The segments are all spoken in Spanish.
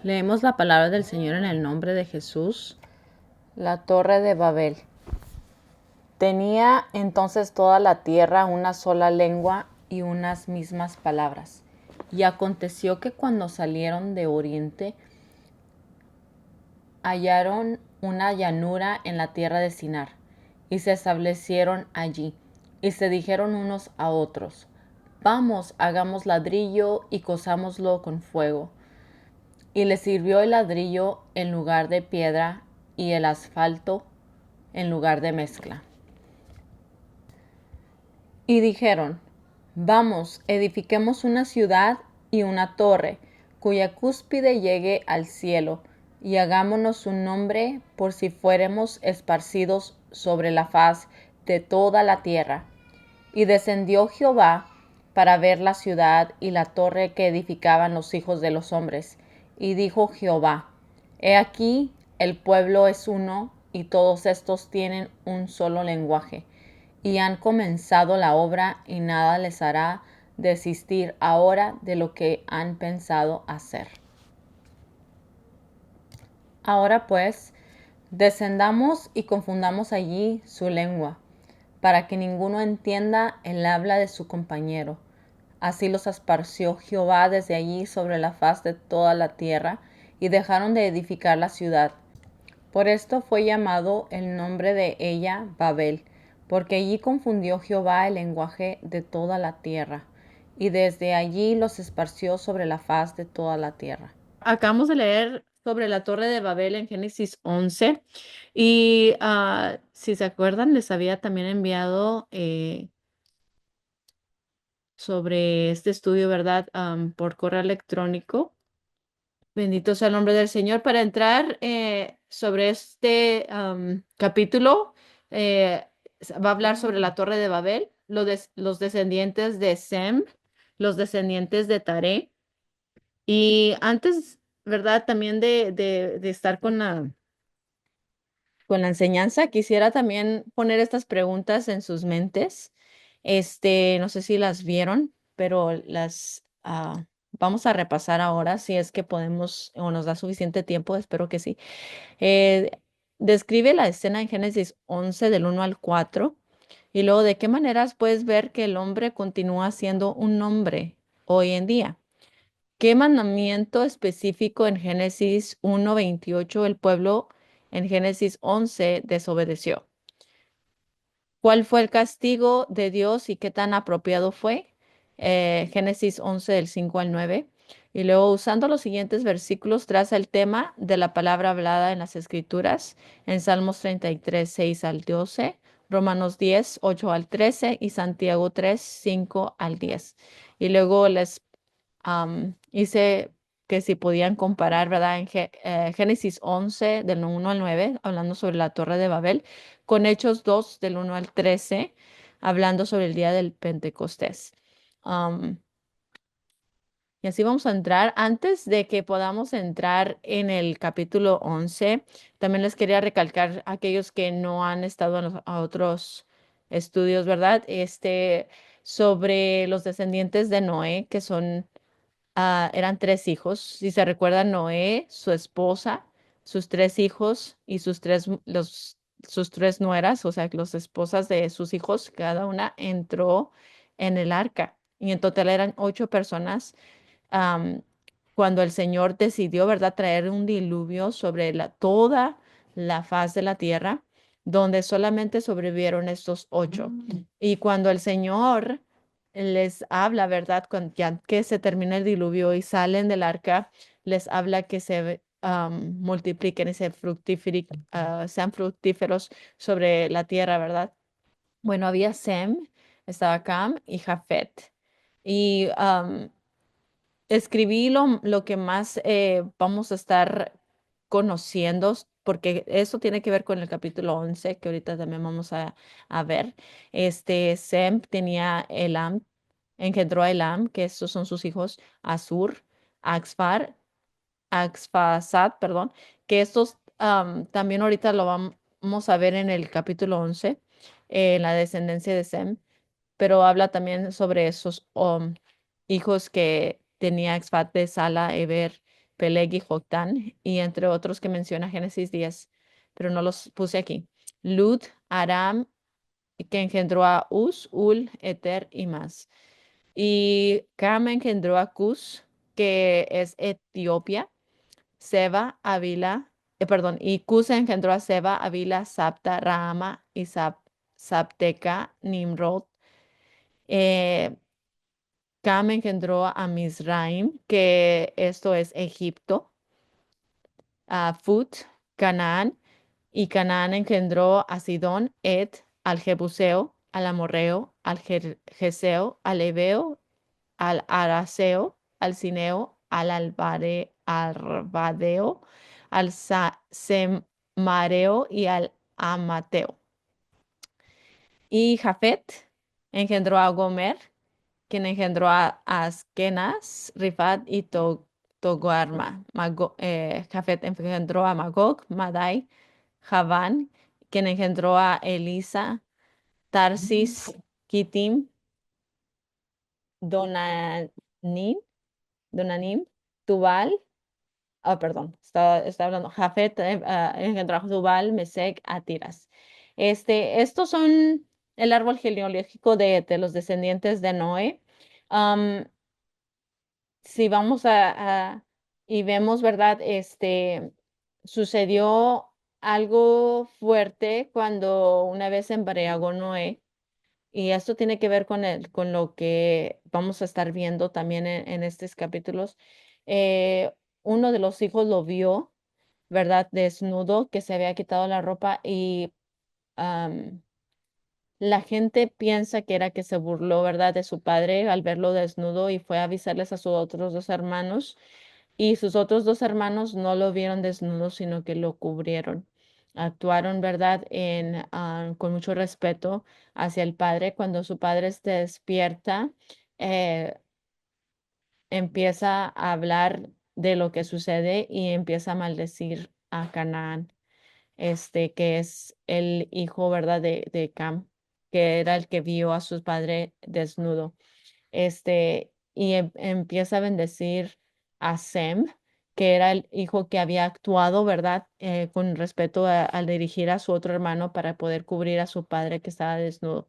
Leemos la palabra del Señor en el nombre de Jesús. La Torre de Babel. Tenía entonces toda la tierra una sola lengua y unas mismas palabras. Y aconteció que cuando salieron de oriente, hallaron una llanura en la tierra de Sinar, y se establecieron allí, y se dijeron unos a otros: Vamos, hagamos ladrillo y cosámoslo con fuego. Y les sirvió el ladrillo en lugar de piedra y el asfalto en lugar de mezcla. Y dijeron: Vamos, edifiquemos una ciudad y una torre, cuya cúspide llegue al cielo, y hagámonos un nombre por si fuéremos esparcidos sobre la faz de toda la tierra. Y descendió Jehová para ver la ciudad y la torre que edificaban los hijos de los hombres. Y dijo Jehová: He aquí, el pueblo es uno, y todos estos tienen un solo lenguaje. Y han comenzado la obra, y nada les hará desistir ahora de lo que han pensado hacer. Ahora pues, descendamos y confundamos allí su lengua, para que ninguno entienda el habla de su compañero. Así los esparció Jehová desde allí sobre la faz de toda la tierra, y dejaron de edificar la ciudad. Por esto fue llamado el nombre de ella Babel, porque allí confundió Jehová el lenguaje de toda la tierra, y desde allí los esparció sobre la faz de toda la tierra. Acabamos de leer sobre la Torre de Babel en Génesis 11 y si se acuerdan, les había también enviado sobre este estudio, ¿verdad? Por correo electrónico. Bendito sea el nombre del Señor. Para entrar sobre este capítulo, va a hablar sobre la Torre de Babel, los descendientes de Sem, los descendientes de Taré. Y antes, ¿verdad? También de estar con la enseñanza, quisiera también poner estas preguntas en sus mentes. No sé si las vieron, pero las vamos a repasar ahora, si es que podemos o nos da suficiente tiempo, espero que sí. Eh, Describe la escena en Génesis 11 del 1 al 4 y luego de qué maneras puedes ver que el hombre continúa siendo un hombre hoy en día. ¿Qué mandamiento específico en Génesis 1:28 el pueblo en Génesis 11 desobedeció? ¿Cuál fue el castigo de Dios y qué tan apropiado fue? Génesis 11 del 5 al 9. Y luego usando los siguientes versículos traza el tema de la palabra hablada en las Escrituras en Salmos 33, 6 al 12, Romanos 10, 8 al 13 y Santiago 3, 5 al 10. Y luego les hice que si podían comparar, ¿verdad? En Génesis 11, del 1 al 9, hablando sobre la Torre de Babel, con Hechos 2, del 1 al 13, hablando sobre el día del Pentecostés. Am, y así vamos a entrar. Antes de que podamos entrar en el capítulo 11, también les quería recalcar a aquellos que no han estado a otros estudios, ¿verdad? Sobre los descendientes de Noé, que son eran tres hijos. Si se recuerdan, Noé, su esposa, sus tres hijos y sus tres nueras, o sea, las esposas de sus hijos, cada una entró en el arca. Y en total eran 8 personas am, cuando el Señor decidió, ¿verdad?, traer un diluvio sobre toda la faz de la tierra, donde solamente sobrevivieron estos 8. Y cuando el Señor les habla, ¿verdad?, ya que se termina el diluvio y salen del arca, les habla que se multipliquen y sean fructíferos sobre la tierra, ¿verdad? Bueno, había Sem, estaba Cam y Jafet. Y escribí lo que más vamos a estar conociendo, porque eso tiene que ver con el capítulo 11, que ahorita también vamos a ver. Sem tenía Elam, engendró a Elam, que estos son sus hijos, Asur, Axfar, Axfasad, perdón, que estos también ahorita lo vamos a ver en el capítulo 11, en la descendencia de Sem, pero habla también sobre esos hijos que tenía Exfat de Sala, Eber, Peleg y Joctán, y entre otros que menciona Génesis 10, pero no los puse aquí. Lud, Aram, que engendró a Uz, Ul, Eter y más. Y Cam engendró a Cus, que es Etiopía, Seba, Avila, perdón, y Cus engendró a Seba, Avila, Sapta, Rahama y Sapteca, Nimrod. Eh, Cam engendró a Mizraim, que esto es Egipto, a Fut, Canaán, y Canaán engendró a Sidón, Ed, al Jebuseo, al Amorreo, al Geseo, al Ebeo, al Araseo, al Cineo, al Albadeo, al Semareo y al Amateo. Y Jafet engendró a Gomer, quien engendró a Askenaz, Rifat y Togarma. Jafet engendró a Magog, Madai, Javán, quien engendró a Elisa, Tarsis, Kitim, Donanim, Donanim, Tubal. Perdón, estaba hablando. Jafet engendró a Tubal, Mesec, a Tiras. Estos son el árbol genealógico de los descendientes de Noé. Am, si vamos y vemos, ¿verdad? Sucedió algo fuerte cuando una vez se embriagó Noé. Y esto tiene que ver con lo que vamos a estar viendo también en estos capítulos. Eh, Uno de los hijos lo vio, ¿verdad? Desnudo, que se había quitado la ropa y am, la gente piensa que era que se burló, ¿verdad? De su padre al verlo desnudo y fue a avisarles a sus otros dos hermanos y sus otros dos hermanos no lo vieron desnudo, sino que lo cubrieron. Actuaron, ¿verdad? Con mucho respeto hacia el padre. Cuando su padre se despierta, eh, empieza a hablar de lo que sucede y empieza a maldecir a Canaán, que es el hijo, ¿verdad? De Cam, que era el que vio a su padre desnudo. Y empieza a bendecir a Sem, que era el hijo que había actuado, ¿verdad? Con respeto al dirigir a su otro hermano para poder cubrir a su padre que estaba desnudo.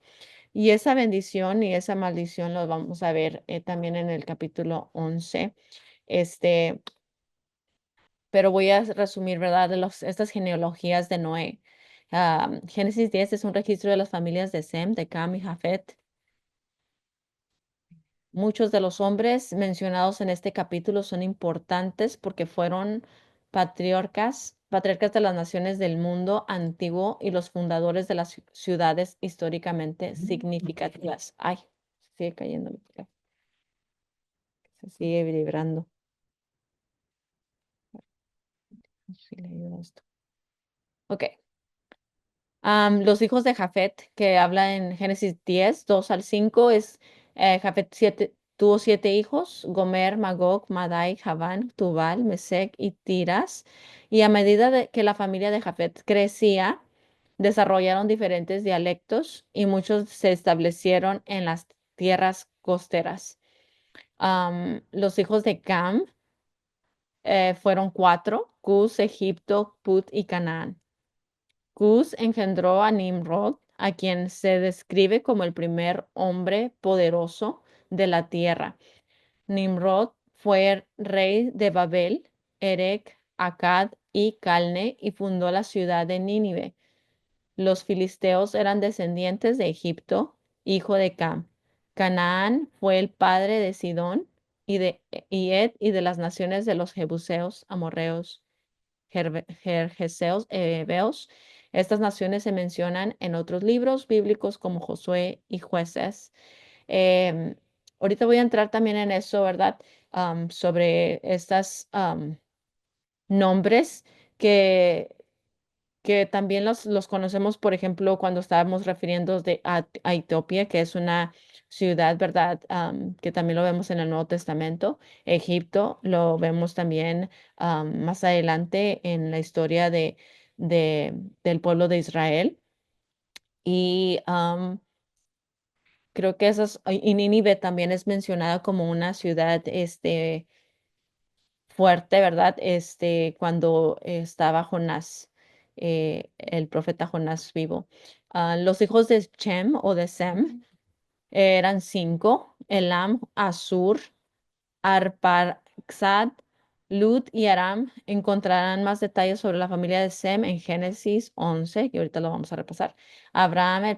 Y esa bendición y esa maldición lo vamos a ver también en el capítulo 11. Este, pero voy a resumir, ¿verdad? Estas genealogías de Noé. Génesis 10 es un registro de las familias de Sem, de Cam y Jafet. Muchos de los hombres mencionados en este capítulo son importantes porque fueron patriarcas de las naciones del mundo antiguo y los fundadores de las ciudades históricamente significativas. Ay, sigue cayendo, se sigue vibrando. Si le ayuda esto. Ok. Los hijos de Jafet, que habla en Génesis 10, 2 al 5, Jafet tuvo 7 hijos: Gomer, Magog, Madai, Javán, Tubal, Mesec y Tiras. Y a medida que la familia de Jafet crecía, desarrollaron diferentes dialectos y muchos se establecieron en las tierras costeras. Los hijos de Cam fueron 4: Cus, Egipto, Put y Canaán. Cus engendró a Nimrod, a quien se describe como el primer hombre poderoso de la tierra. Nimrod fue rey de Babel, Erech, Akkad y Calne y fundó la ciudad de Nínive. Los filisteos eran descendientes de Egipto, hijo de Cam. Canaán fue el padre de Sidón y Ed y de las naciones de los jebuseos, amorreos, Gergeseos, heveos. Estas naciones se mencionan en otros libros bíblicos como Josué y Jueces. Em, Ahorita voy a entrar también en eso, ¿verdad? Sobre estas nombres que, que también los conocemos, por ejemplo, cuando estábamos refiriendo a Etiopía, que es una ciudad, ¿verdad? Que también lo vemos en el Nuevo Testamento. Egipto lo vemos también más adelante en la historia del pueblo de Israel. Y creo que y Nínive también es mencionada como una ciudad fuerte, ¿verdad? Cuando estaba Jonás, el profeta Jonás vivo. Los hijos de Chem o de Sem eran cinco: Elam, Asur, Arphaxad, Lud y Aram. Encontrarán más detalles sobre la familia de Sem en Génesis 11, que ahorita lo vamos a repasar. Abraham, el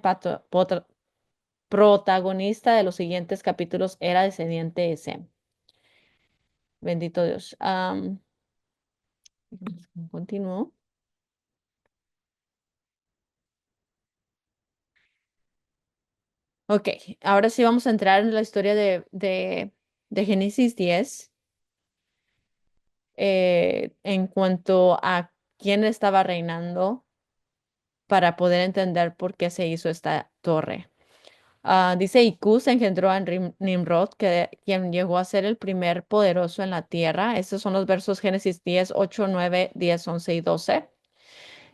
protagonista de los siguientes capítulos, era descendiente de Sem. Bendito Dios. Continúo. Ok, ahora sí vamos a entrar en la historia de Génesis 10, en cuanto a quién estaba reinando para poder entender por qué se hizo esta torre. Dice, y Cus engendró a Nimrod, quien llegó a ser el primer poderoso en la tierra. Estos son los versos Génesis 10, 8, 9, 10, 11 y 12.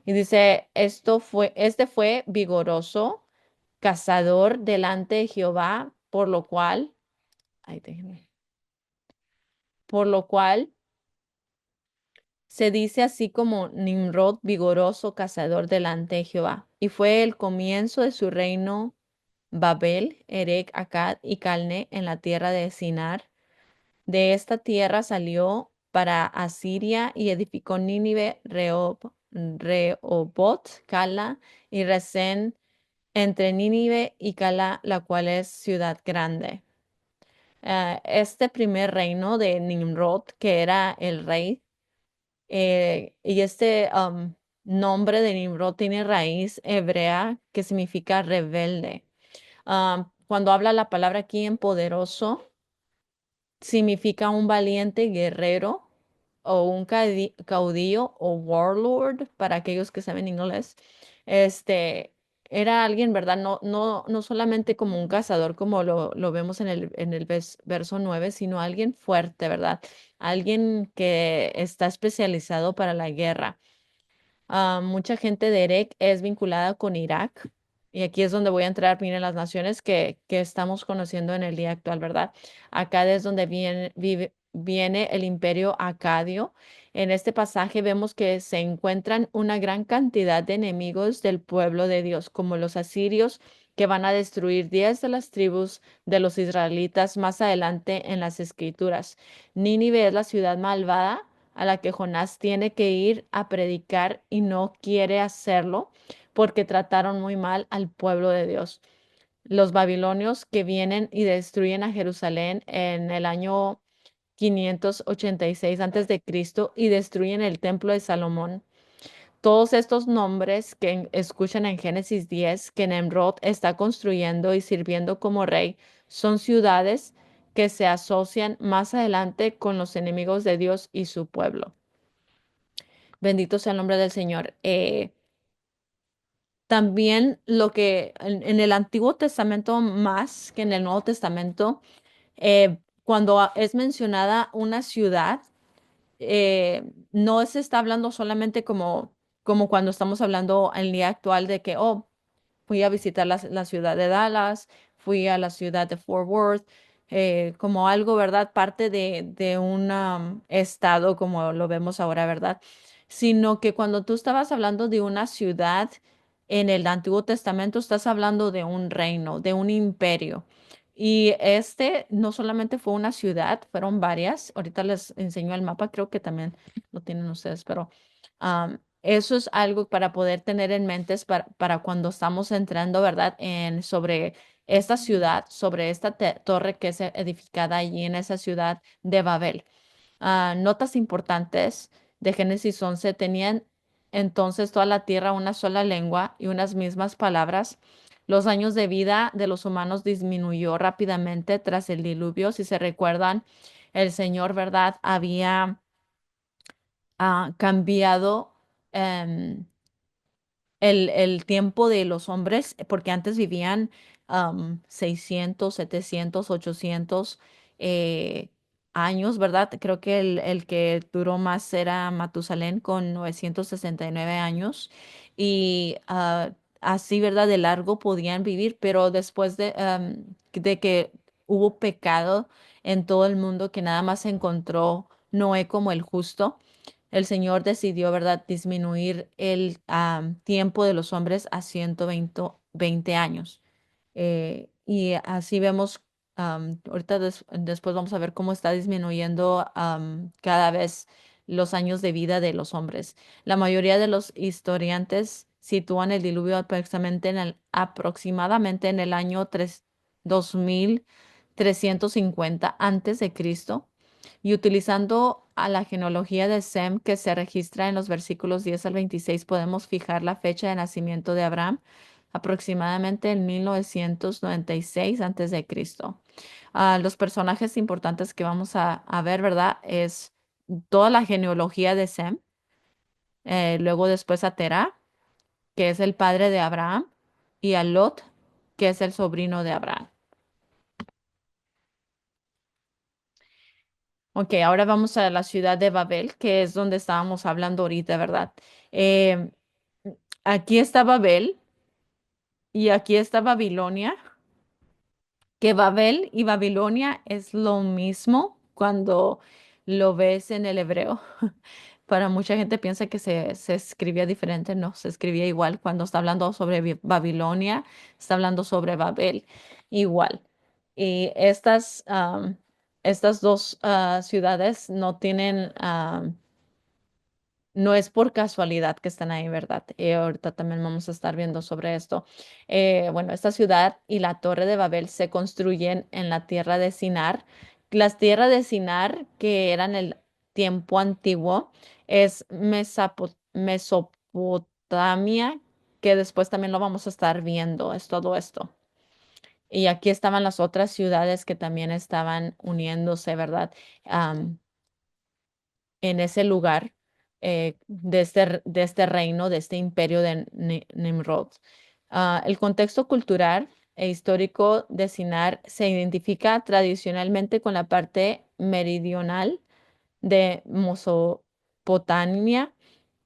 Y dice, este fue vigoroso, cazador delante de Jehová, ay, por lo cual se dice así como Nimrod, vigoroso, cazador delante de Jehová. Y fue el comienzo de su reino Babel, Erec, Akkad y Calne en la tierra de Sinar. De esta tierra salió para Asiria y edificó Nínive, Rehoboth, Cala y Resén entre Nínive y Cala, la cual es ciudad grande. Este primer reino de Nimrod, que era el rey, y este nombre de Nimrod tiene raíz hebrea que significa rebelde. Cuando habla la palabra aquí en poderoso, significa un valiente guerrero o un caudillo o warlord para aquellos que saben inglés. Este era alguien, ¿verdad? No solamente como un cazador, como lo vemos en el verso 9, sino alguien fuerte, ¿verdad? Alguien que está especializado para la guerra. Mucha gente de Erec es vinculada con Irak. Y aquí es donde voy a entrar, miren, las naciones que estamos conociendo en el día actual, ¿verdad? Acá es donde viene el imperio acadio. En este pasaje vemos que se encuentran una gran cantidad de enemigos del pueblo de Dios, como los asirios, que van a destruir 10 de las tribus de los israelitas más adelante en las escrituras. Nínive es la ciudad malvada a la que Jonás tiene que ir a predicar y no quiere hacerlo porque trataron muy mal al pueblo de Dios. Los babilonios que vienen y destruyen a Jerusalén en el año 586 antes de Cristo y destruyen el templo de Salomón. Todos estos nombres que escuchan en Génesis 10 que Nimrod está construyendo y sirviendo como rey son ciudades que se asocian más adelante con los enemigos de Dios y su pueblo. Bendito sea el nombre del Señor. También lo que en el Antiguo Testamento más que en el Nuevo Testamento, cuando es mencionada una ciudad, no se está hablando solamente como cuando estamos hablando en el día actual de que, oh, fui a visitar la ciudad de Dallas, fui a la ciudad de Fort Worth, como algo, ¿verdad? Parte de un estado como lo vemos ahora, ¿verdad? Sino que cuando tú estabas hablando de una ciudad en el Antiguo Testamento, estás hablando de un reino, de un imperio. Y este no solamente fue una ciudad, fueron varias. Ahorita les enseño el mapa, creo que también lo tienen ustedes, pero eso es algo para poder tener en mente para cuando estamos entrando, ¿verdad? Sobre esta ciudad, sobre esta torre que es edificada allí en esa ciudad de Babel. Notas importantes de Génesis 11: tenían entonces toda la tierra una sola lengua y unas mismas palabras. Los años de vida de los humanos disminuyó rápidamente tras el diluvio. Si se recuerdan, el Señor, ¿verdad? Había cambiado. em, el tiempo de los hombres, porque antes vivían 600, 700, 800 eh, años, ¿verdad? Creo que el que duró más era Matusalén con 969 años y así, ¿verdad? De largo podían vivir, pero después de que hubo pecado en todo el mundo, que nada más se encontró Noé como el justo, el Señor decidió, ¿verdad?, disminuir el tiempo de los hombres a 120 años. Y así vemos, ahorita después vamos a ver cómo está disminuyendo cada vez los años de vida de los hombres. La mayoría de los historiantes sitúan el diluvio aproximadamente en el año 2350 antes de Cristo. Y utilizando a la genealogía de Sem que se registra en los versículos 10 al 26, podemos fijar la fecha de nacimiento de Abraham aproximadamente en 1996 antes de Cristo. Los personajes importantes que vamos a ver, ¿verdad? Es toda la genealogía de Sem, luego después a Terah, que es el padre de Abraham, y a Lot, que es el sobrino de Abraham. Ok, ahora vamos a la ciudad de Babel, que es donde estábamos hablando ahorita, ¿verdad? Eh, Aquí está Babel y aquí está Babilonia, que Babel y Babilonia es lo mismo cuando lo ves en el hebreo. Para mucha gente piensa que se escribía diferente, no, se escribía igual. Cuando está hablando sobre Babilonia, está hablando sobre Babel, igual. Y estas dos ciudades no tienen, no es por casualidad que están ahí, ¿verdad? Ahorita también vamos a estar viendo sobre esto. Bueno, esta ciudad y la Torre de Babel se construyen en la tierra de Sinar. Las tierras de Sinar, que eran el tiempo antiguo, es Mesopotamia, que después también lo vamos a estar viendo, es todo esto. Y aquí estaban las otras ciudades que también estaban uniéndose, ¿verdad? En ese lugar de este reino, de este imperio de Nimrod. El contexto cultural e histórico de Sinar se identifica tradicionalmente con la parte meridional de Mesopotamia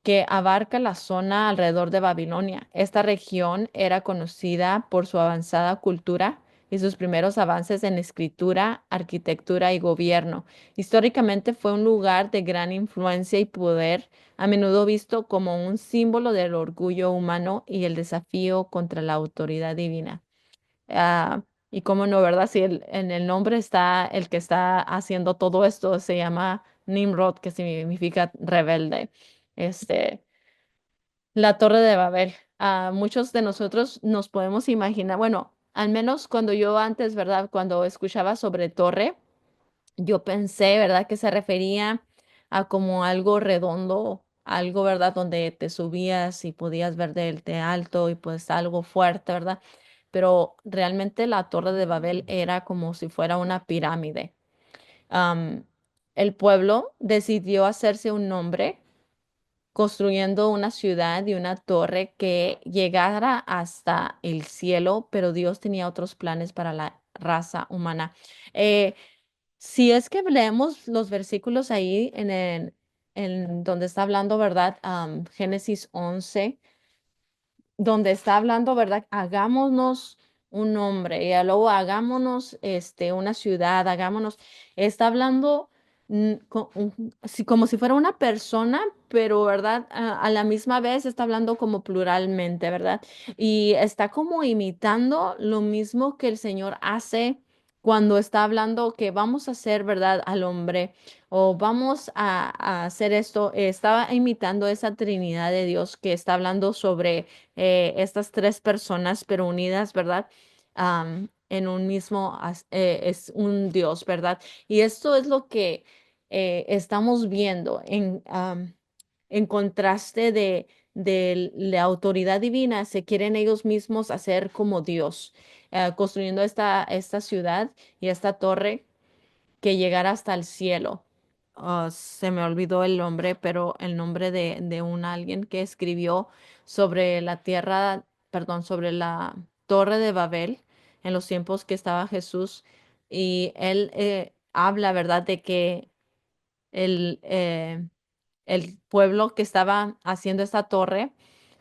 que abarca la zona alrededor de Babilonia. Esta región era conocida por su avanzada cultura y sus primeros avances en escritura, arquitectura y gobierno. Históricamente fue un lugar de gran influencia y poder, a menudo visto como un símbolo del orgullo humano y el desafío contra la autoridad divina. Y cómo no, ¿verdad? Si en el nombre está el que está haciendo todo esto, se llama Nimrod, que significa rebelde. Este, la Torre de Babel. Muchos de nosotros nos podemos imaginar, bueno, al menos cuando yo antes, ¿verdad? Cuando escuchaba sobre torre, yo pensé, ¿verdad? Que se refería a como algo redondo, algo, ¿verdad? Donde te subías y podías ver de alto y pues algo fuerte, ¿verdad? Pero realmente la Torre de Babel era como si fuera una pirámide. Am, el pueblo decidió hacerse un nombre construyendo una ciudad y una torre que llegara hasta el cielo, pero Dios tenía otros planes para la raza humana. Eh, si es que leemos los versículos ahí en donde está hablando, ¿verdad? Génesis 11 donde está hablando, ¿verdad? Hagámonos un nombre, y luego hagámonos una ciudad, hagámonos, está hablando como si fuera una persona, pero, ¿verdad? A la misma vez está hablando como pluralmente, ¿verdad? Y está como imitando lo mismo que el Señor hace cuando está hablando que vamos a hacer, ¿verdad? Al hombre o vamos a hacer esto. Estaba imitando esa Trinidad de Dios que está hablando sobre estas tres personas, pero unidas, ¿verdad? En un mismo, es un Dios, ¿verdad? Y esto es lo que estamos viendo en contraste de la autoridad divina, se quieren ellos mismos hacer como Dios, construyendo esta ciudad y esta torre que llegara hasta el cielo. Se me olvidó el nombre, pero el nombre de un alguien que escribió sobre la tierra, perdón, sobre la Torre de Babel en los tiempos que estaba Jesús. Y él habla, ¿verdad?, de que el, eh, el pueblo que estaba haciendo esta torre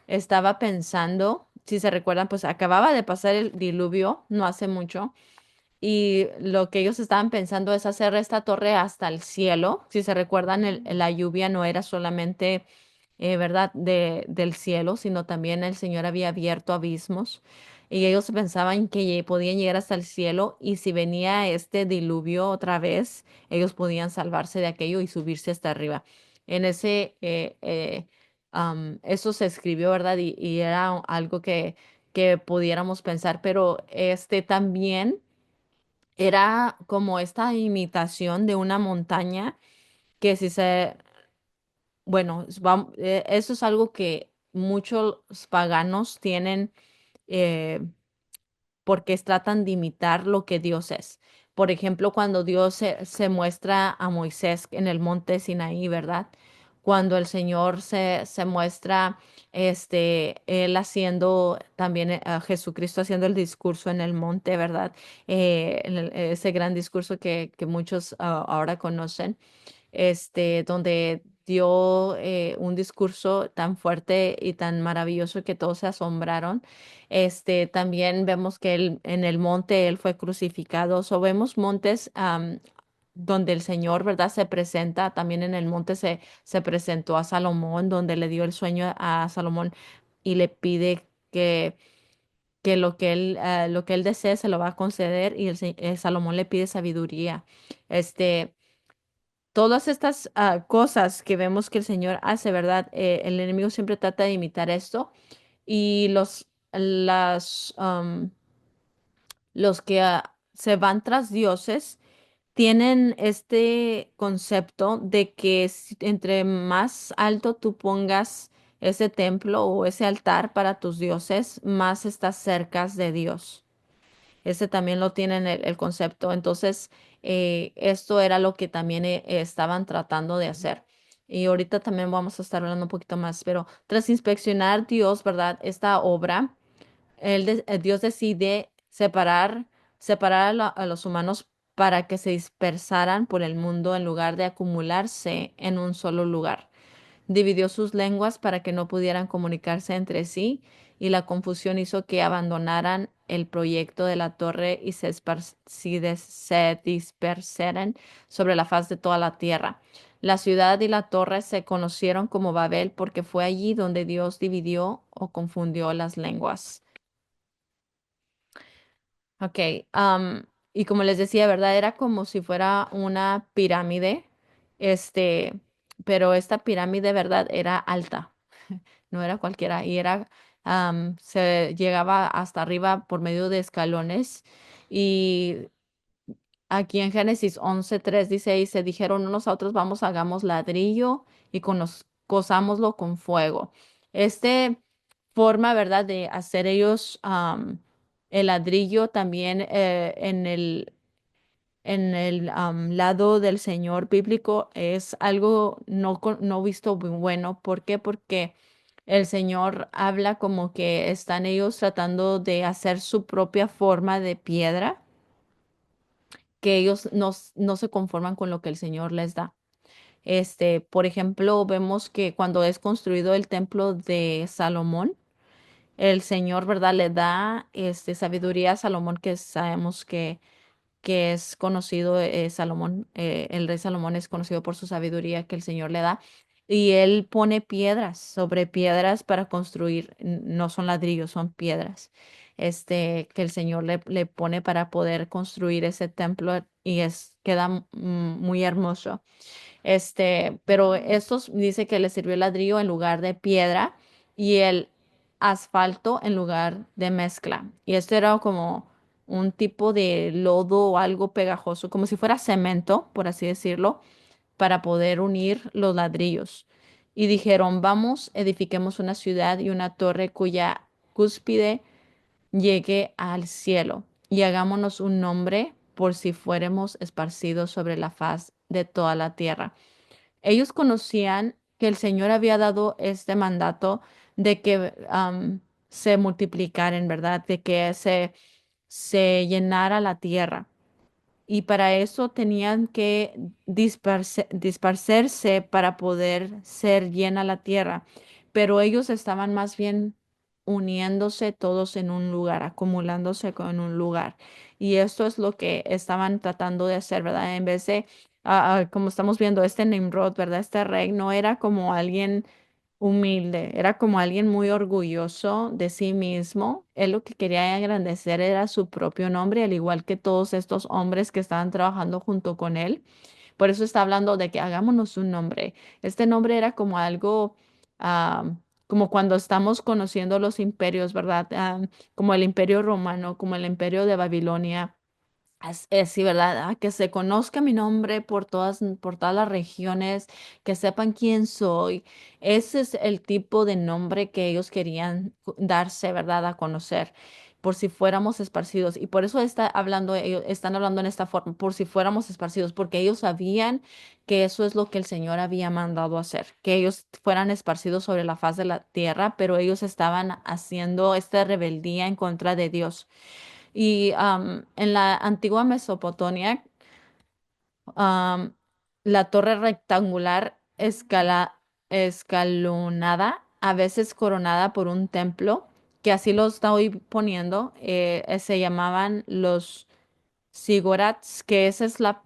estaba pensando, si se recuerdan, pues acababa de pasar el diluvio no hace mucho y lo que ellos estaban pensando es hacer esta torre hasta el cielo. Si se recuerdan, la lluvia no era solamente, ¿verdad?, del cielo, sino también el Señor había abierto abismos y ellos pensaban que podían llegar hasta el cielo y si venía este diluvio otra vez, ellos podían salvarse de aquello y subirse hasta arriba. En ese, eso se escribió, ¿verdad? Y era algo que pudiéramos pensar, pero este también era como esta imitación de una montaña que si se, bueno, eso es algo que muchos paganos tienen eh, porque tratan de imitar lo que Dios es. Por ejemplo, cuando Dios se muestra a Moisés en el monte Sinaí, ¿verdad? Cuando el Señor se muestra, él haciendo también a Jesucristo haciendo el discurso en el monte, ¿verdad? Ese gran discurso que muchos ahora conocen donde dio un discurso tan fuerte y tan maravilloso que todos se asombraron. También vemos que en el monte él fue crucificado. O vemos montes donde el Señor, ¿verdad? Se presenta. También en el monte se presentó a Salomón, donde le dio el sueño a Salomón y le pide que lo que él desee se lo va a conceder y Salomón le pide sabiduría. Este, Todas estas cosas que vemos que el Señor hace, ¿verdad? El enemigo siempre trata de imitar esto y los que se van tras dioses tienen este concepto de que entre más alto tú pongas ese templo o ese altar para tus dioses, más estás cerca de Dios. Ese también lo tienen el concepto. Entonces, esto era lo que también estaban tratando de hacer. Y ahorita también vamos a estar hablando un poquito más, pero tras inspeccionar Dios, ¿verdad? Esta obra, Dios decide separar a los humanos para que se dispersaran por el mundo en lugar de acumularse en un solo lugar. Dividió sus lenguas para que no pudieran comunicarse entre sí y la confusión hizo que abandonaran el proyecto de la torre y se dispersaran sobre la faz de toda la tierra. La ciudad y la torre se conocieron como Babel porque fue allí donde Dios dividió o confundió las lenguas. Ok, y como les decía, ¿verdad? Era como si fuera una pirámide, este, pero esta pirámide, ¿verdad? Era alta, no era cualquiera, y se llegaba hasta arriba por medio de escalones, y aquí en Génesis 11:3 dice, y se dijeron unos a otros, vamos, hagamos ladrillo y cosámoslo con fuego. Este forma, ¿verdad?, de hacer ellos el ladrillo también en el lado del Señor bíblico es algo no visto muy bueno. ¿Por qué? Porque el Señor habla como que están ellos tratando de hacer su propia forma de piedra, que ellos no se conforman con lo que el Señor les da. Por ejemplo, vemos que cuando es construido el templo de Salomón, el Señor, ¿verdad?, le da sabiduría a Salomón, que sabemos que es conocido, Salomón, el rey Salomón es conocido por su sabiduría que el Señor le da. Y él pone piedras sobre piedras para construir, no son ladrillos, son piedras, que el Señor le pone para poder construir ese templo y queda muy hermoso. Pero estos dice que le sirvió el ladrillo en lugar de piedra y el asfalto en lugar de mezcla. Y esto era como un tipo de lodo o algo pegajoso, como si fuera cemento, por así decirlo, para poder unir los ladrillos. Y dijeron, vamos, edifiquemos una ciudad y una torre cuya cúspide llegue al cielo y hagámonos un nombre por si fuéramos esparcidos sobre la faz de toda la tierra. Ellos conocían que el Señor había dado este mandato de que se multiplicaran, ¿verdad? De que se llenara la tierra. Y para eso tenían que dispersarse para poder ser llena la tierra. Pero ellos estaban más bien uniéndose todos en un lugar, acumulándose en un lugar. Y esto es lo que estaban tratando de hacer, ¿verdad? En vez de, como estamos viendo, este Nimrod, ¿verdad? Este rey no era como alguien humilde, era como alguien muy orgulloso de sí mismo. Él lo que quería engrandecer era su propio nombre, al igual que todos estos hombres que estaban trabajando junto con él. Por eso está hablando de que hagámonos un nombre. Este nombre era como algo, como cuando estamos conociendo los imperios, ¿verdad? Como el imperio romano, como el imperio de Babilonia. Sí, ¿verdad? Que se conozca mi nombre por todas las regiones, que sepan quién soy. Ese es el tipo de nombre que ellos querían darse, ¿verdad? A conocer, por si fuéramos esparcidos. Y por eso ellos están hablando en esta forma, por si fuéramos esparcidos, porque ellos sabían que eso es lo que el Señor había mandado hacer, que ellos fueran esparcidos sobre la faz de la tierra, pero ellos estaban haciendo esta rebeldía en contra de Dios. Y en la antigua Mesopotamia, am, la torre rectangular escalonada, a veces coronada por un templo, que así lo estoy poniendo, se llamaban los zigurats, que esa es la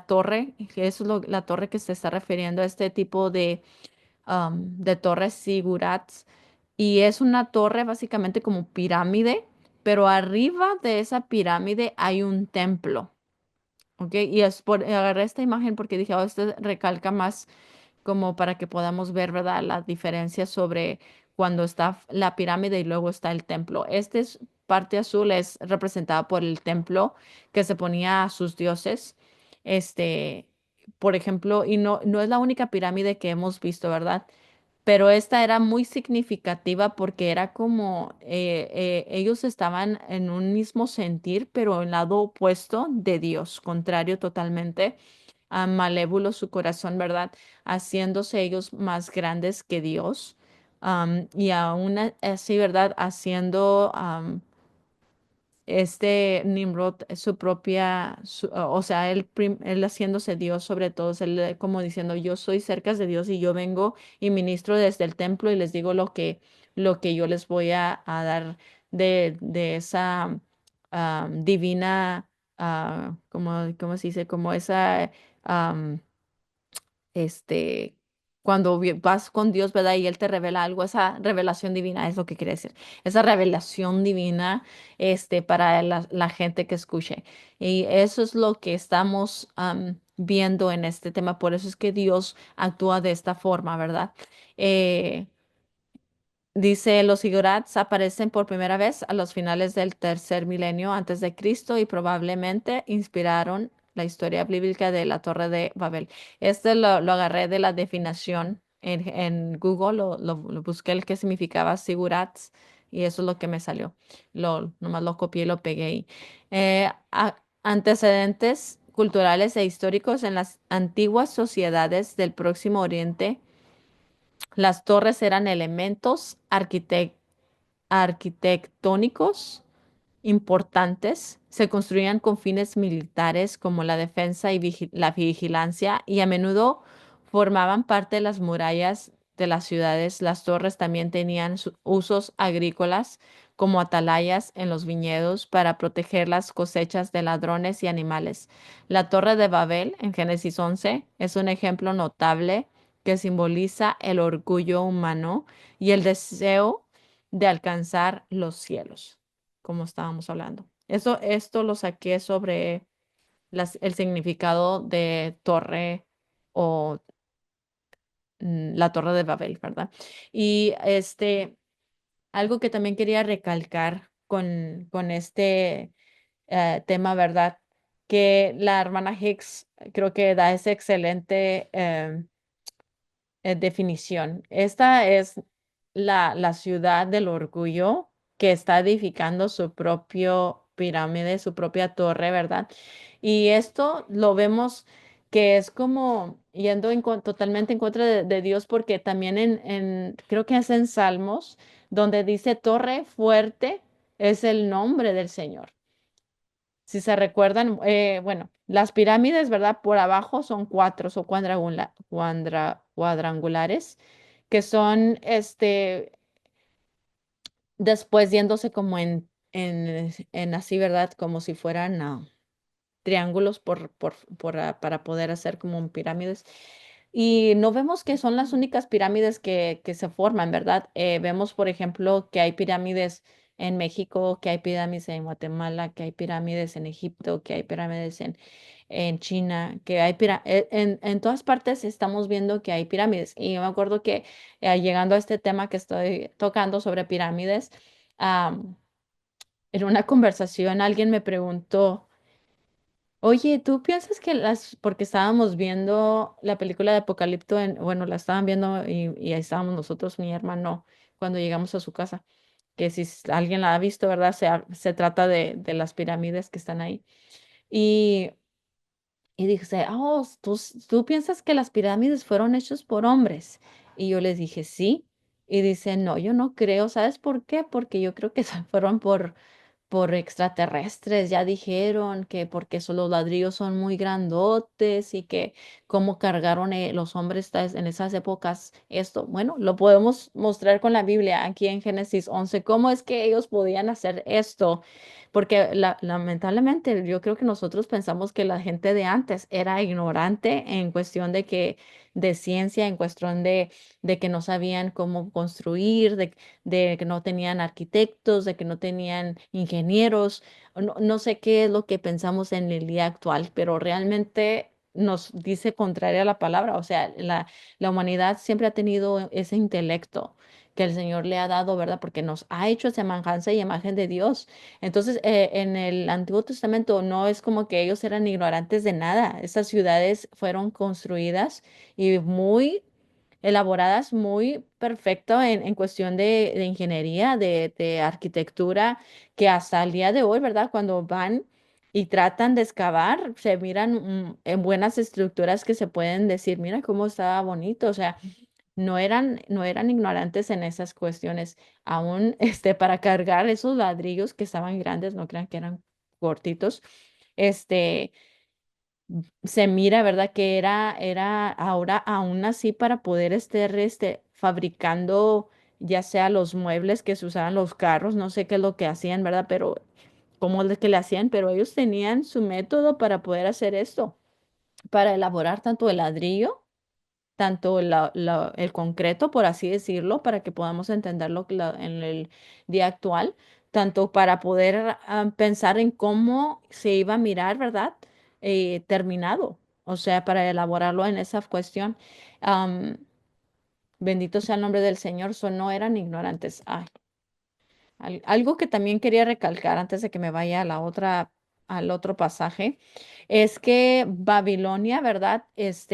torre, que eso es la torre que se está refiriendo a este tipo de torres zigurats. Y es una torre básicamente como pirámide, pero arriba de esa pirámide hay un templo. ¿Ok? Y agarré esta imagen porque dije, oh, este recalca más como para que podamos ver, ¿verdad? La diferencia sobre cuando está la pirámide y luego está el templo. Parte azul es representada por el templo que se ponía a sus dioses. Este, por ejemplo, y no es la única pirámide que hemos visto, ¿verdad? Pero esta era muy significativa porque era como ellos estaban en un mismo sentir, pero en lado opuesto de Dios, contrario totalmente a malévolo su corazón, ¿verdad? Haciéndose ellos más grandes que Dios. Y aún así, ¿verdad? Haciendo Nimrod su propia, o sea, él haciéndose Dios sobre todos, él como diciendo, yo soy cerca de Dios y yo vengo y ministro desde el templo y les digo lo que yo les voy a dar de esa divina, ¿cómo se dice? Como esa este, cuando vas con Dios, ¿verdad? Y Él te revela algo, esa revelación divina es lo que quiere decir. Esa revelación divina, para la gente que escuche. Y eso es lo que estamos viendo en este tema. Por eso es que Dios actúa de esta forma, ¿verdad? Eh, Dice, los Igorats aparecen por primera vez a los finales del tercer milenio antes de Cristo y probablemente inspiraron la historia bíblica de la Torre de Babel. Lo agarré de la definición en Google, lo busqué el que significaba Sigurats y eso es lo que me salió. Nomás lo copié y lo pegué ahí. Antecedentes culturales e históricos en las antiguas sociedades del Próximo Oriente. Las torres eran elementos arquitectónicos importantes. Se construían con fines militares como la defensa y la vigilancia y a menudo formaban parte de las murallas de las ciudades. Las torres también tenían usos agrícolas como atalayas en los viñedos para proteger las cosechas de ladrones y animales. La Torre de Babel en Génesis 11 es un ejemplo notable que simboliza el orgullo humano y el deseo de alcanzar los cielos, como estábamos hablando. Esto lo saqué sobre el significado de torre o la Torre de Babel, ¿verdad? Y algo que también quería recalcar con este tema, ¿verdad? Que la hermana Hicks creo que da ese excelente definición. Esta es la ciudad del orgullo que está edificando su propio pirámide, su propia torre, ¿verdad? Y esto lo vemos que es como yendo totalmente en contra de Dios, porque también creo que es en Salmos, donde dice torre fuerte es el nombre del Señor. Si se recuerdan, bueno, las pirámides, ¿verdad? Por abajo son cuatro, son cuadrangulares, que son, después yéndose como en así, ¿verdad? Como si fueran triángulos para poder hacer como pirámides. Y no vemos que son las únicas pirámides que se forman, ¿verdad? Vemos, por ejemplo, que hay pirámides en México, que hay pirámides en Guatemala, que hay pirámides en Egipto, que hay pirámides en China, que hay en todas partes estamos viendo que hay pirámides. Y yo me acuerdo que llegando a este tema que estoy tocando sobre pirámides, am, en una conversación alguien me preguntó, oye, ¿tú piensas que porque estábamos viendo la película de Apocalipto, bueno, la estaban viendo y ahí estábamos nosotros, mi hermano, cuando llegamos a su casa, que si alguien la ha visto, ¿verdad? Se trata de las pirámides que están ahí. Y, y dije, oh, ¿tú piensas que las pirámides fueron hechas por hombres? Y yo les dije, sí. Y dice, no, yo no creo. ¿Sabes por qué? Porque yo creo que fueron por extraterrestres, ya dijeron que porque los ladrillos son muy grandotes y que cómo cargaron los hombres en esas épocas esto. Bueno, lo podemos mostrar con la Biblia aquí en Génesis 11, cómo es que ellos podían hacer esto, porque lamentablemente yo creo que nosotros pensamos que la gente de antes era ignorante en cuestión de ciencia, en cuestión de que no sabían cómo construir, de que no tenían arquitectos, de que no tenían ingenieros. No, no sé qué es lo que pensamos en el día actual, pero realmente nos dice contraria a la palabra. O sea, la humanidad siempre ha tenido ese intelecto que el Señor le ha dado, ¿verdad? Porque nos ha hecho semejanza y imagen de Dios. Entonces, en el Antiguo Testamento no es como que ellos eran ignorantes de nada. Esas ciudades fueron construidas y muy elaboradas, muy perfecto en cuestión de ingeniería, de arquitectura, que hasta el día de hoy, ¿verdad? Cuando van y tratan de excavar, se miran en buenas estructuras que se pueden decir, mira cómo estaba bonito, o sea, no eran ignorantes en esas cuestiones, aún para cargar esos ladrillos que estaban grandes, no crean que eran cortitos, este se mira, ¿verdad? Que era ahora aún así para poder estar fabricando ya sea los muebles que se usaban los carros, no sé qué es lo que hacían, ¿verdad? Pero cómo es que le hacían, pero ellos tenían su método para poder hacer esto, para elaborar tanto el ladrillo tanto el concreto, por así decirlo, para que podamos entenderlo en el día actual, tanto para poder pensar en cómo se iba a mirar, ¿verdad? Terminado, o sea, para elaborarlo en esa cuestión. Am, Bendito sea el nombre del Señor, no eran ignorantes. Ay, algo que también quería recalcar antes de que me vaya a al otro pasaje, es que Babilonia, ¿verdad? Es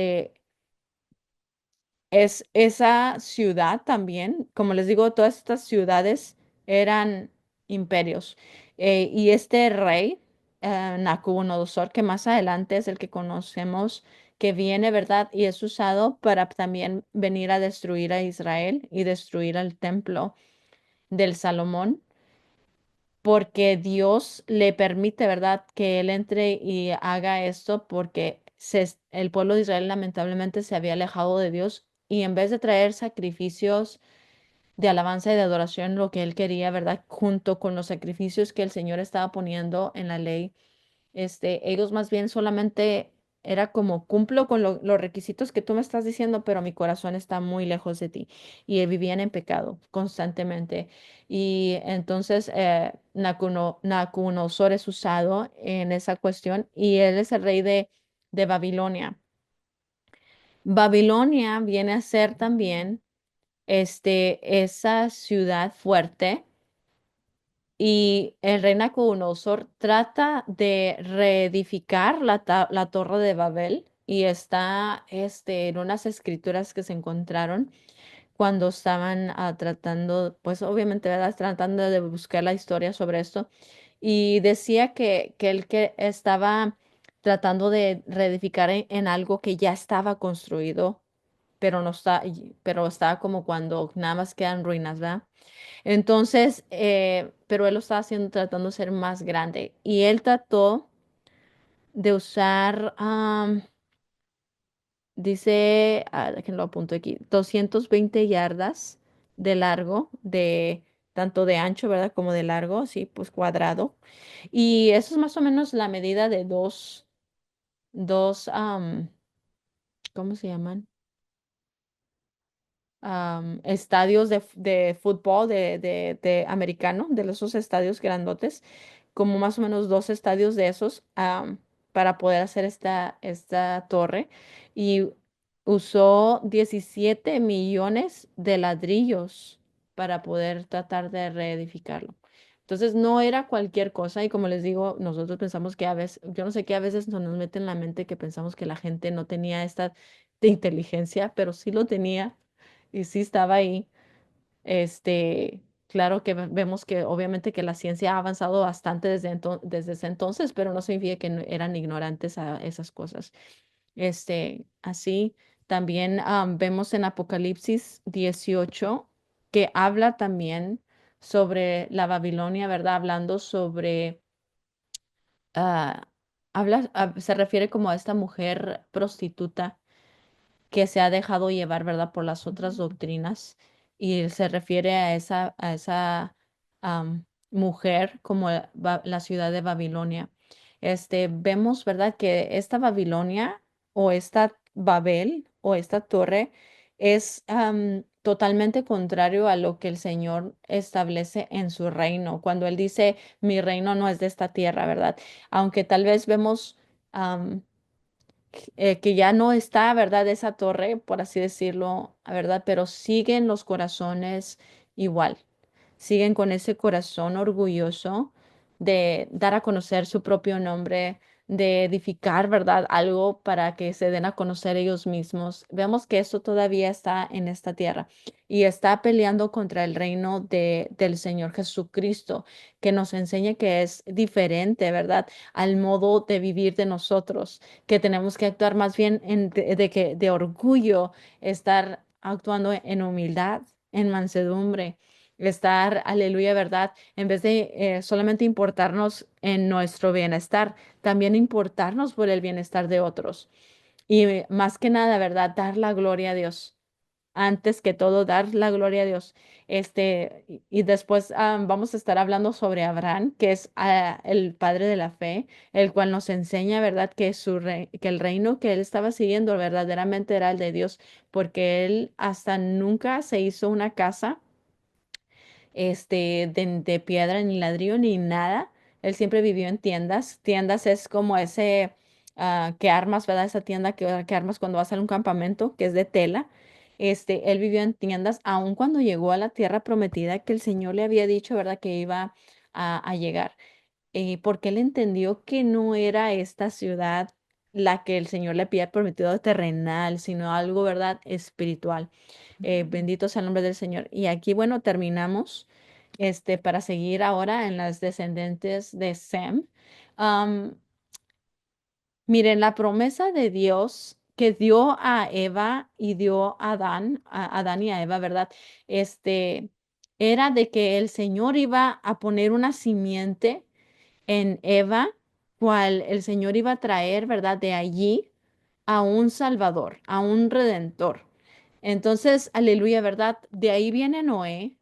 esa ciudad también, como les digo, todas estas ciudades eran imperios. Y este rey, Nabucodonosor, que más adelante es el que conocemos, que viene, ¿verdad? Y es usado para también venir a destruir a Israel y destruir el templo del Salomón, porque Dios le permite, ¿verdad?, que él entre y haga esto porque el pueblo de Israel lamentablemente se había alejado de Dios y en vez de traer sacrificios de alabanza y de adoración, lo que él quería, ¿verdad?, junto con los sacrificios que el Señor estaba poniendo en la ley, ellos más bien solamente era como cumplo con los requisitos que tú me estás diciendo, pero mi corazón está muy lejos de ti. Y vivían en pecado constantemente. Y entonces Nabucodonosor es usado en esa cuestión y él es el rey de Babilonia. Babilonia viene a ser también esa ciudad fuerte y el rey Nabucodonosor trata de reedificar la torre de Babel y está en unas escrituras que se encontraron cuando estaban tratando, pues obviamente, ¿verdad? Tratando de buscar la historia sobre esto. Y decía que él que estaba tratando de reedificar en algo que ya estaba construido, pero no está, pero está como cuando nada más quedan ruinas, ¿verdad? Entonces, pero él lo estaba haciendo tratando de ser más grande y él trató de usar, dice, que lo apunto aquí, 220 yardas de largo, de tanto de ancho, ¿verdad? Como de largo, sí, pues cuadrado. Y eso es más o menos la medida de dos, ¿cómo se llaman? Estadios de fútbol de americano, de esos estadios grandotes, como más o menos dos estadios de esos, para poder hacer esta torre. Y usó 17 millones de ladrillos para poder tratar de reedificarlo. Entonces no era cualquier cosa y como les digo, nosotros pensamos que a veces, yo no sé qué a veces nos mete en la mente que pensamos que la gente no tenía esta de inteligencia, pero sí lo tenía y sí estaba ahí. Claro que vemos que obviamente que la ciencia ha avanzado bastante desde ese entonces, pero no significa que eran ignorantes a esas cosas. Así también vemos en Apocalipsis 18 que habla también sobre la Babilonia, ¿verdad? Hablando sobre, ah, se refiere como a esta mujer prostituta que se ha dejado llevar, ¿verdad?, por las otras doctrinas y se refiere a esa mujer como la ciudad de Babilonia. Vemos, ¿verdad?, que esta Babilonia o esta Babel o esta torre es totalmente contrario a lo que el Señor establece en su reino. Cuando Él dice, mi reino no es de esta tierra, ¿verdad? Aunque tal vez vemos que ya no está, ¿verdad? Esa torre, por así decirlo, ¿verdad? Pero siguen los corazones igual, siguen con ese corazón orgulloso de dar a conocer su propio nombre, de edificar, ¿verdad? Algo para que se den a conocer ellos mismos. Vemos que eso todavía está en esta tierra y está peleando contra el reino del Señor Jesucristo, que nos enseña que es diferente, ¿verdad? Al modo de vivir de nosotros, que tenemos que actuar más bien de orgullo, estar actuando en humildad, en mansedumbre, estar, aleluya, ¿verdad? En vez de solamente importarnos en nuestro bienestar, también importarnos por el bienestar de otros. Y más que nada, ¿verdad? Dar la gloria a Dios. Antes que todo, dar la gloria a Dios. Y después vamos a estar hablando sobre Abraham, que es el padre de la fe, el cual nos enseña, ¿verdad?, que, que el reino que él estaba siguiendo verdaderamente era el de Dios, porque él hasta nunca se hizo una casa de piedra, ni ladrillo, ni nada. Él siempre vivió en tiendas. Tiendas es como ese que armas, ¿verdad? Esa tienda que armas cuando vas a un campamento, que es de tela. Él vivió en tiendas, aun cuando llegó a la tierra prometida que el Señor le había dicho, ¿verdad?, que iba a llegar. Porque él entendió que no era esta ciudad la que el Señor le había prometido terrenal, sino algo, ¿verdad?, espiritual. Bendito sea el nombre del Señor. Y aquí, bueno, terminamos para seguir ahora en las descendientes de Sem. Am, Miren, la promesa de Dios que dio a Eva y dio a Adán y a Eva, ¿verdad? Este, era de que el Señor iba a poner una simiente en Eva, cual el Señor iba a traer, ¿verdad? De allí a un Salvador, a un Redentor. Entonces, aleluya, ¿verdad? De ahí viene Noé.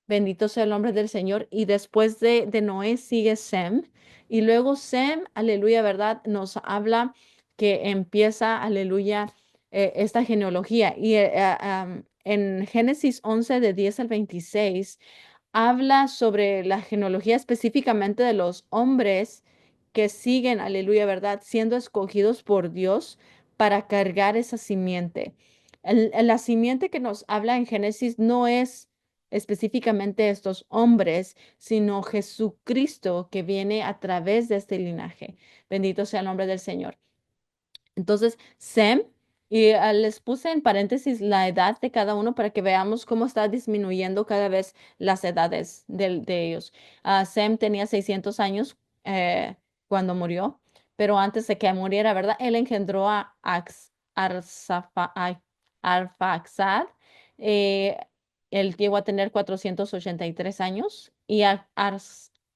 Bendito sea el nombre del Señor. Y después de Noé sigue Sem. Y luego Sem, aleluya, ¿verdad? Nos habla que empieza, aleluya, esta genealogía. Y en Génesis 11 de 10 al 26 habla sobre la genealogía específicamente de los hombres que siguen, aleluya, ¿verdad? Siendo escogidos por Dios para cargar esa simiente. La simiente que nos habla en Génesis no es específicamente estos hombres, sino Jesucristo que viene a través de este linaje. Bendito sea el nombre del Señor. Entonces, Sem, y les puse en paréntesis la edad de cada uno para que veamos cómo está disminuyendo cada vez las edades de ellos. Sem tenía 600 años cuando murió, pero antes de que muriera, ¿verdad? Él engendró a Arfaxad. eh, Él llegó a tener 483 años y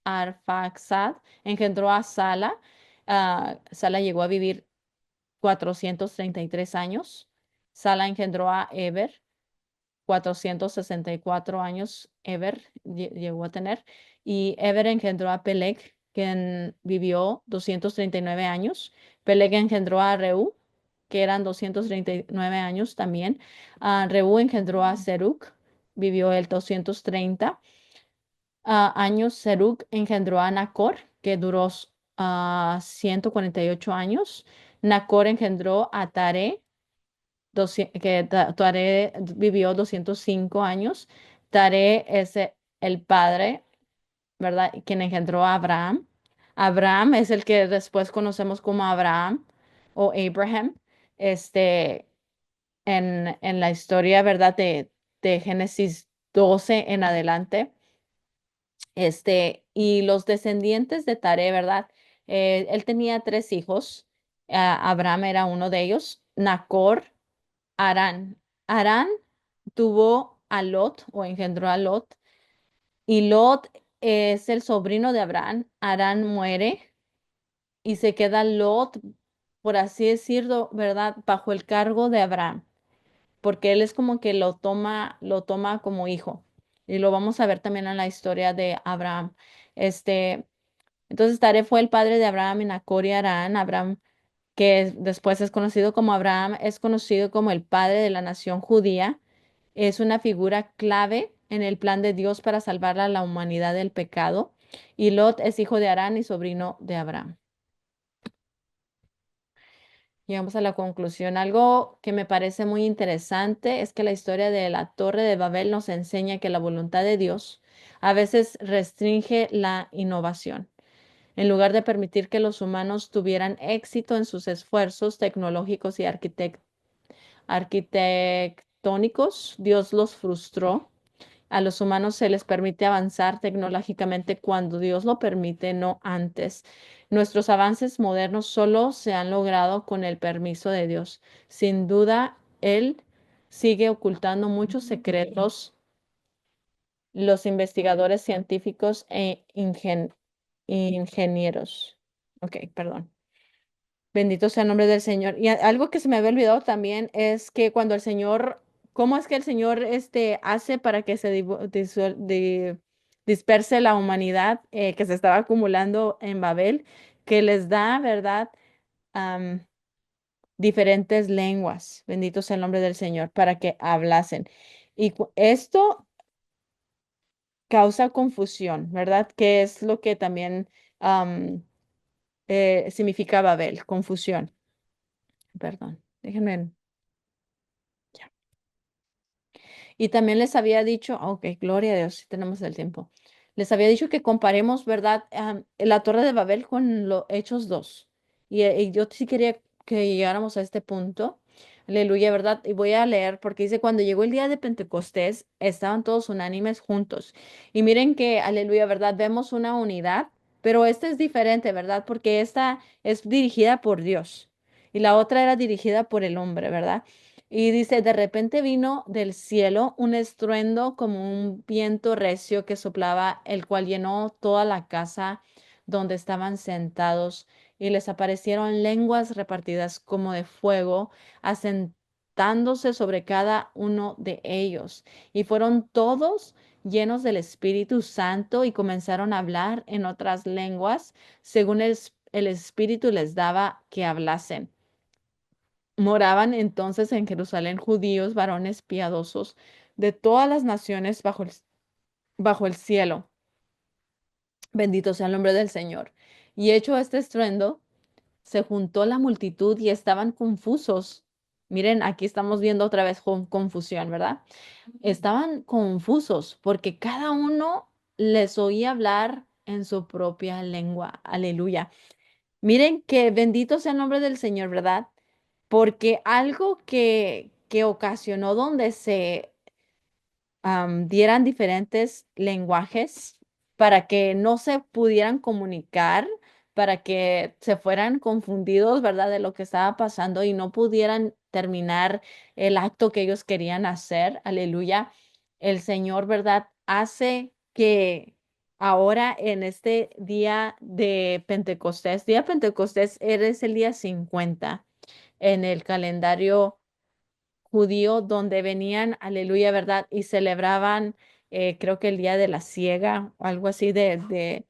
Arfaxad engendró a Sala. Sala llegó a vivir 433 años. Sala engendró a Eber. 464 años. Llegó a tener. Y Eber engendró a Peleg, quien vivió 239 años. Peleg engendró a Reú, que eran 239 años también. Reú engendró a Serug, vivió el 230 años. Serug engendró a Nacor, que duró 148 años. Nacor engendró a Tare, Tare vivió 205 años. Tare es el padre, ¿verdad? Quien engendró a Abraham. Abraham es el que después conocemos como Abraham o Abraham, este, en la historia, ¿verdad? De Génesis 12 en adelante. Y los descendientes de Tare, ¿verdad? Él tenía tres hijos. Abraham era uno de ellos. Nacor, Arán. Arán tuvo a Lot o engendró a Lot. Y Lot es el sobrino de Abraham. Arán muere y se queda Lot, por así decirlo, ¿verdad? Bajo el cargo de Abraham, porque él es como que lo toma como hijo. Y lo vamos a ver también en la historia de Abraham. Este, entonces Tare fue el padre de Abraham y Nacor y Harán. Abraham, después es conocido como Abraham, es conocido como el padre de la nación judía. Es una figura clave en el plan de Dios para salvar a la humanidad del pecado. Y Lot es hijo de Harán y sobrino de Abraham. Llegamos a la conclusión. Algo que me parece muy interesante es que la historia de la Torre de Babel nos enseña que la voluntad de Dios a veces restringe la innovación. En lugar de permitir que los humanos tuvieran éxito en sus esfuerzos tecnológicos y arquitectónicos, Dios los frustró. A los humanos se les permite avanzar tecnológicamente cuando Dios lo permite, no antes. Nuestros avances modernos solo se han logrado con el permiso de Dios. Sin duda, Él sigue ocultando muchos secretos. Los investigadores científicos e ingenieros. Ok, perdón. Bendito sea el nombre del Señor. Y algo que se me había olvidado también es que cuando el Señor, ¿cómo es que el Señor hace para que se disperse la humanidad que se estaba acumulando en Babel? Que les da, ¿verdad? Am, Diferentes lenguas. Bendito sea el nombre del Señor, para que hablasen. Y esto causa confusión, ¿verdad? Que es lo que también am, significa Babel, confusión. Perdón, déjenme. Ya. Y también les había dicho, ok, gloria a Dios, si tenemos el tiempo. Les había dicho que comparemos, ¿verdad? La Torre de Babel con los Hechos 2. Y yo sí quería que llegáramos a este punto. Aleluya, ¿verdad? Y voy a leer porque dice, cuando llegó el día de Pentecostés, estaban todos unánimes juntos. Y miren que, aleluya, ¿verdad? Vemos una unidad, pero esta es diferente, ¿verdad? Porque esta es dirigida por Dios y la otra era dirigida por el hombre, ¿verdad? Y dice, de repente vino del cielo un estruendo como un viento recio que soplaba, el cual llenó toda la casa donde estaban sentados, y les aparecieron lenguas repartidas como de fuego, asentándose sobre cada uno de ellos. Y fueron todos llenos del Espíritu Santo y comenzaron a hablar en otras lenguas, según el Espíritu les daba que hablasen. Moraban entonces en Jerusalén judíos, varones piadosos de todas las naciones bajo el cielo. Bendito sea el nombre del Señor. Y hecho este estruendo, se juntó la multitud y estaban confusos. Miren, aquí estamos viendo otra vez confusión, ¿verdad? Estaban confusos porque cada uno les oía hablar en su propia lengua. Aleluya. Miren que bendito sea el nombre del Señor, ¿verdad? Porque algo que ocasionó donde se dieran diferentes lenguajes para que no se pudieran comunicar, para que se fueran confundidos, ¿verdad? De lo que estaba pasando y no pudieran terminar el acto que ellos querían hacer. Aleluya. El Señor, ¿verdad? Hace que ahora en este día de Pentecostés, eres el día 50 en el calendario judío donde venían, aleluya, ¿verdad? Y celebraban, creo que el día de la siega o algo así de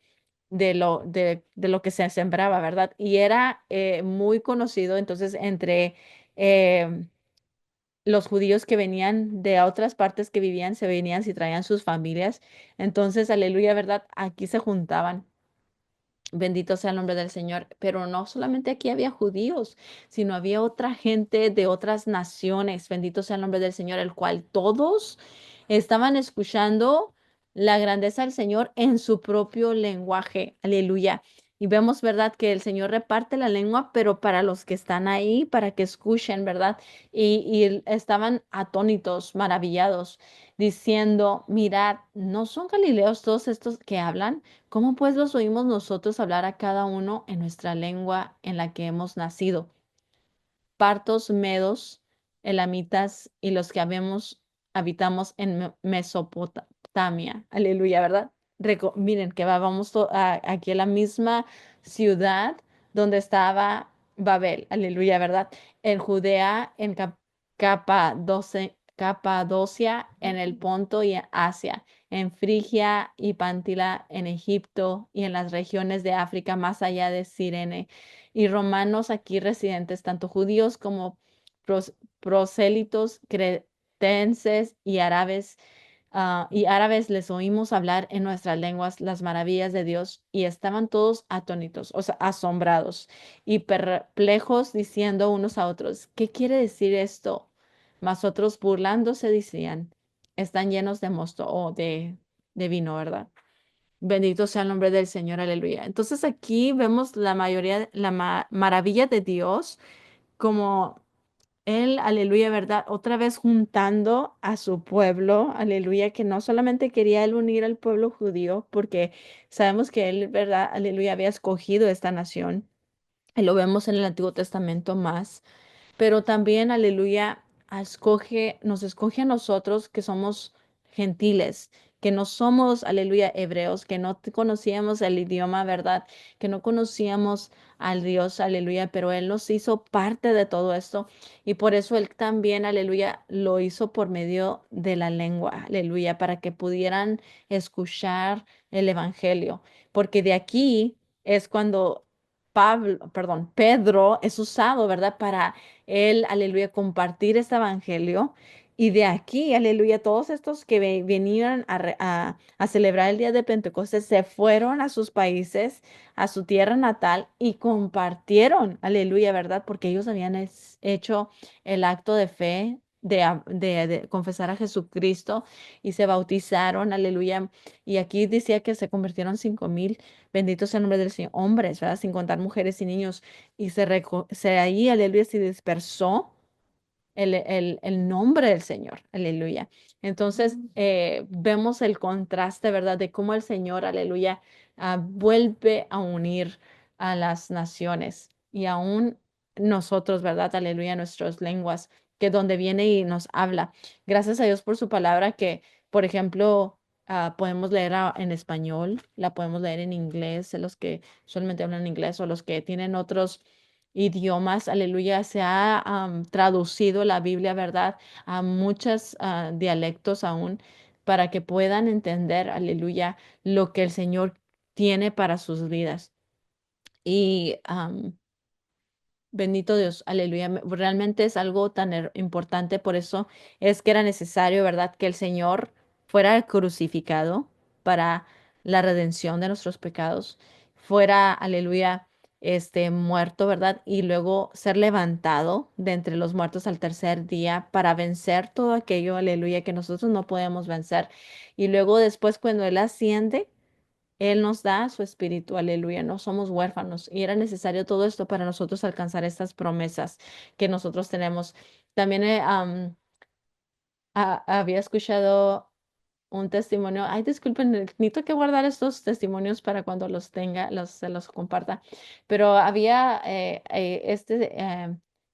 lo que se sembraba, ¿verdad? Y era muy conocido entonces entre eh, los judíos que venían de otras partes que vivían, se venían y traían sus familias. Entonces, aleluya, ¿verdad? Aquí se juntaban. Bendito sea el nombre del Señor. Pero no solamente aquí había judíos, sino había otra gente de otras naciones. Bendito sea el nombre del Señor, el cual todos estaban escuchando la grandeza del Señor en su propio lenguaje. Aleluya. Y vemos, ¿verdad?, que el Señor reparte la lengua, pero para los que están ahí, para que escuchen, ¿verdad? Y estaban atónitos, maravillados, diciendo, mirad, ¿no son galileos todos estos que hablan? ¿Cómo pues los oímos nosotros hablar a cada uno en nuestra lengua en la que hemos nacido? Partos, medos, elamitas y los que habitamos en Mesopotamia. Aleluya, ¿verdad? Miren que vamos aquí a la misma ciudad donde estaba Babel. Aleluya, ¿verdad? En Judea, en Capadocia, en el Ponto y en Asia, en Frigia y Pantila, en Egipto y en las regiones de África más allá de Cirene y romanos aquí residentes, tanto judíos como prosélitos, cretenses y árabes les oímos hablar en nuestras lenguas las maravillas de Dios y estaban todos atónitos, o sea, asombrados y perplejos diciendo unos a otros, ¿qué quiere decir esto? Mas otros burlándose decían, están llenos de mosto o de vino, ¿verdad? Bendito sea el nombre del Señor, aleluya. Entonces aquí vemos la mayoría, la maravilla de Dios, como Él, aleluya, ¿verdad? Otra vez juntando a su pueblo, aleluya, que no solamente quería Él unir al pueblo judío, porque sabemos que Él, ¿verdad? Aleluya, había escogido esta nación. Y lo vemos en el Antiguo Testamento más, pero también, aleluya, nos escoge a nosotros que somos gentiles, que no somos, aleluya, hebreos, que no conocíamos el idioma, ¿verdad? Que no conocíamos al Dios, aleluya, pero Él nos hizo parte de todo esto y por eso Él también, aleluya, lo hizo por medio de la lengua, aleluya, para que pudieran escuchar el Evangelio, porque de aquí es cuando Pedro es usado, ¿verdad? Para él, aleluya, compartir este evangelio. Y de aquí, aleluya, todos estos que venían a celebrar el día de Pentecostés se fueron a sus países, a su tierra natal y compartieron, aleluya, ¿verdad? Porque ellos habían hecho el acto de fe. De confesar a Jesucristo y se bautizaron, aleluya. Y aquí decía que se convirtieron 5,000, bendito sea el nombre del Señor, hombres, ¿verdad? Sin contar mujeres y niños y ahí, aleluya, se dispersó el nombre del Señor, aleluya. Entonces, vemos el contraste, ¿verdad? De cómo el Señor, aleluya, vuelve a unir a las naciones y aún nosotros, ¿verdad? Aleluya, nuestras lenguas, que donde viene y nos habla. Gracias a Dios por su palabra que, por ejemplo, podemos leer en español, la podemos leer en inglés, los que solamente hablan inglés o los que tienen otros idiomas, aleluya, se ha traducido la Biblia, ¿verdad? A muchos dialectos aún para que puedan entender, aleluya, lo que el Señor tiene para sus vidas. Y bendito Dios, aleluya. Realmente es algo tan importante, por eso es que era necesario, ¿verdad? Que el Señor fuera crucificado para la redención de nuestros pecados, fuera, aleluya, muerto, ¿verdad? Y luego ser levantado de entre los muertos al tercer día para vencer todo aquello, aleluya, que nosotros no podemos vencer. Y luego después cuando Él asciende, él nos da su espíritu, aleluya, no somos huérfanos y era necesario todo esto para nosotros alcanzar estas promesas que nosotros tenemos. También había escuchado un testimonio. Ay, disculpen, necesito que guardar estos testimonios para cuando los tenga, se los comparta. Pero había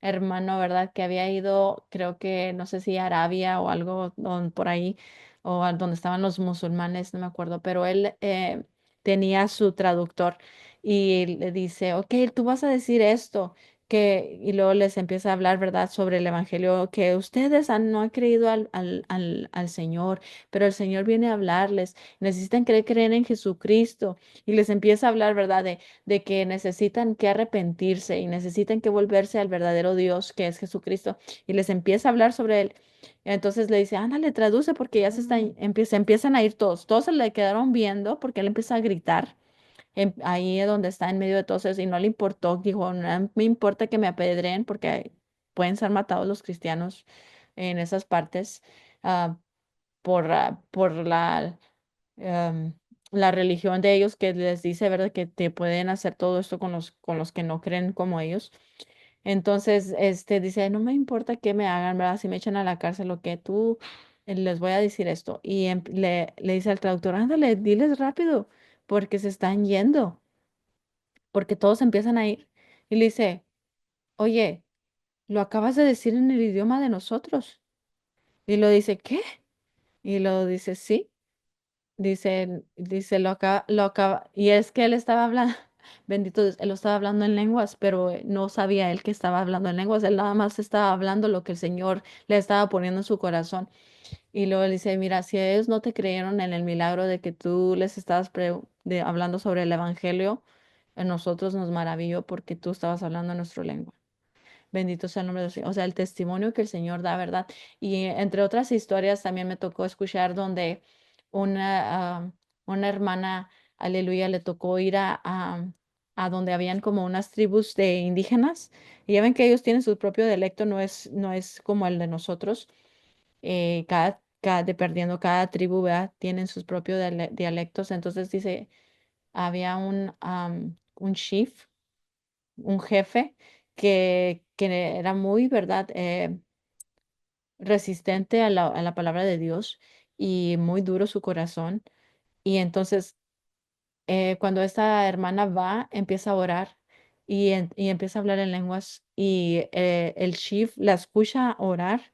hermano, ¿verdad? Que había ido, creo que, no sé si a Arabia o algo por ahí, o a donde estaban los musulmanes, no me acuerdo, pero él tenía su traductor y le dice, ok, tú vas a decir esto. y luego les empieza a hablar, ¿verdad?, sobre el evangelio, que ustedes no han creído al Señor, pero el Señor viene a hablarles, necesitan creer en Jesucristo, y les empieza a hablar, ¿verdad?, de que necesitan que arrepentirse y necesitan que volverse al verdadero Dios, que es Jesucristo, y les empieza a hablar sobre él. Entonces le dice, ándale, traduce porque ya se empiezan a ir todos. Todos se le quedaron viendo porque él empieza a gritar ahí es donde está en medio de todos eso y no le importó, dijo, no me importa que me apedreen porque pueden ser matados los cristianos en esas partes ah, por am, la religión de ellos que les dice, ¿verdad?, que te pueden hacer todo esto con los que no creen como ellos. Entonces, dice, no me importa qué me hagan, ¿verdad? Si me echan a la cárcel, lo que tú les voy a decir esto. Y le dice al traductor, ándale, diles rápido, porque se están yendo porque todos empiezan a ir. Y le dice, oye, lo acabas de decir en el idioma de nosotros. Y lo dice, ¿qué? Y lo dice, sí. Dice, lo acaba. Y es que él estaba hablando, bendito Dios, él lo estaba hablando en lenguas, pero no sabía él que estaba hablando en lenguas. Él nada más estaba hablando lo que el Señor le estaba poniendo en su corazón. Y luego le dice, mira, si ellos no te creyeron en el milagro de que tú les estabas hablando sobre el evangelio, a nosotros nos maravilló porque tú estabas hablando en nuestra lengua. Bendito sea el nombre de Dios. O sea, el testimonio que el Señor da, ¿verdad? Y entre otras historias también me tocó escuchar donde una hermana, aleluya, le tocó ir a donde habían como unas tribus de indígenas. Y ya ven que ellos tienen su propio dialecto, no es como el de nosotros. Dependiendo cada tribu, ¿verdad? Tienen sus propios dialectos. Entonces dice, había un chief, un jefe que era muy, ¿verdad? Resistente a la palabra de Dios y muy duro su corazón. Y entonces, cuando esta hermana va, empieza a orar y empieza a hablar en lenguas y el chief la escucha orar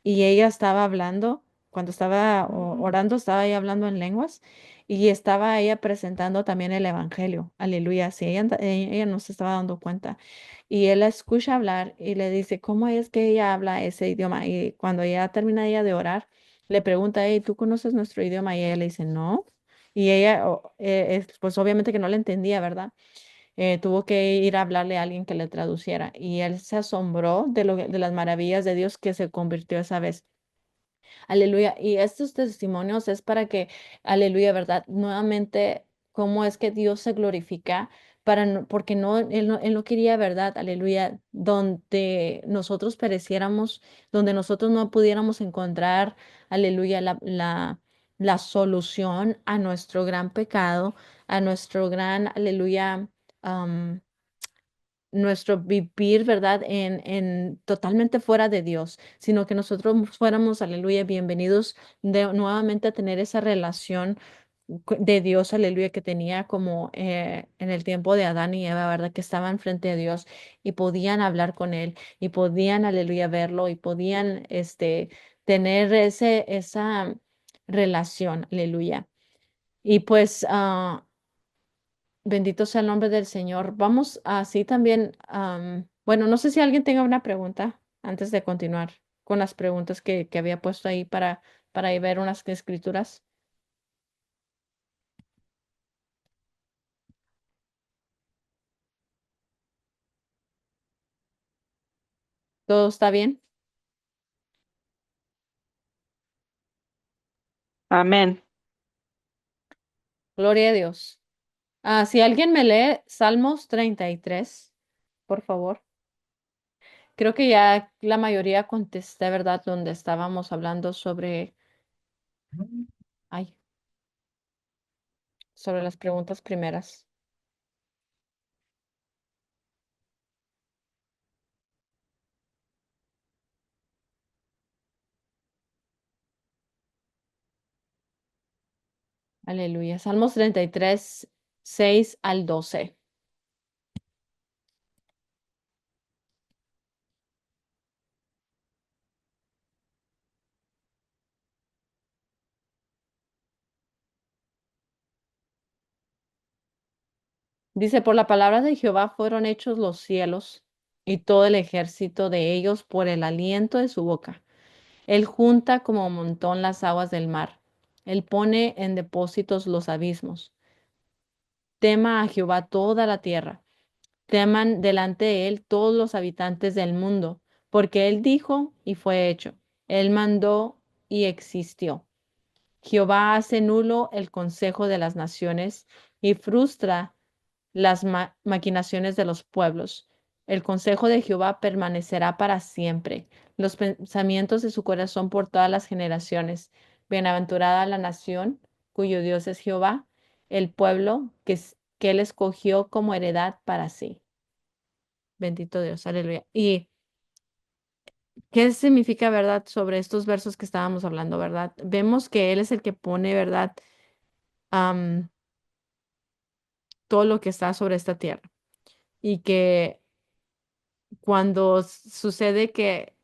y ella estaba hablando, cuando estaba orando, estaba ella hablando en lenguas y estaba ella presentando también el evangelio. Aleluya. Sí, ella no se estaba dando cuenta. Y él la escucha hablar y le dice, ¿cómo es que ella habla ese idioma? Y cuando ya termina ella de orar, le pregunta, hey, ¿tú conoces nuestro idioma? Y ella le dice, no. Y ella, pues obviamente que no le entendía, ¿verdad? Tuvo que ir a hablarle a alguien que le traduciera. Y él se asombró de las maravillas de Dios que se convirtió esa vez. Aleluya. Y estos testimonios es para que, aleluya, ¿verdad? Nuevamente, cómo es que Dios se glorifica porque él no quería, ¿verdad? Aleluya, donde nosotros pereciéramos, donde nosotros no pudiéramos encontrar, aleluya, la solución a nuestro gran pecado, a nuestro gran, aleluya, nuestro vivir, ¿verdad? En totalmente fuera de Dios, sino que nosotros fuéramos, aleluya, bienvenidos nuevamente a tener esa relación de Dios, aleluya, que tenía como en el tiempo de Adán y Eva, ¿verdad? Que estaban frente a Dios y podían hablar con Él y podían, aleluya, verlo y podían, tener esa relación, aleluya. Y pues, bendito sea el nombre del Señor. Vamos así también. Bueno, no sé si alguien tenga una pregunta antes de continuar con las preguntas que había puesto ahí para ir ver unas escrituras. ¿Todo está bien? Amén. Gloria a Dios. Si alguien me lee Salmos 33, por favor. Creo que ya la mayoría contesté, ¿verdad? Donde estábamos hablando ay, sobre las preguntas primeras. Aleluya. Salmos 33, 6 al 12. Dice, por la palabra de Jehová fueron hechos los cielos, y todo el ejército de ellos por el aliento de su boca. Él junta como montón las aguas del mar. Él pone en depósitos los abismos. Tema a Jehová toda la tierra. Teman delante de él todos los habitantes del mundo, porque él dijo y fue hecho. Él mandó y existió. Jehová hace nulo el consejo de las naciones y frustra las maquinaciones de los pueblos. El consejo de Jehová permanecerá para siempre, los pensamientos de su corazón por todas las generaciones. Bienaventurada la nación cuyo Dios es Jehová, el pueblo que él escogió como heredad para sí. Bendito Dios, aleluya. ¿Y qué significa, verdad, sobre estos versos que estábamos hablando, verdad? Vemos que Él es el que pone, verdad, am, todo lo que está sobre esta tierra. Y que cuando sucede que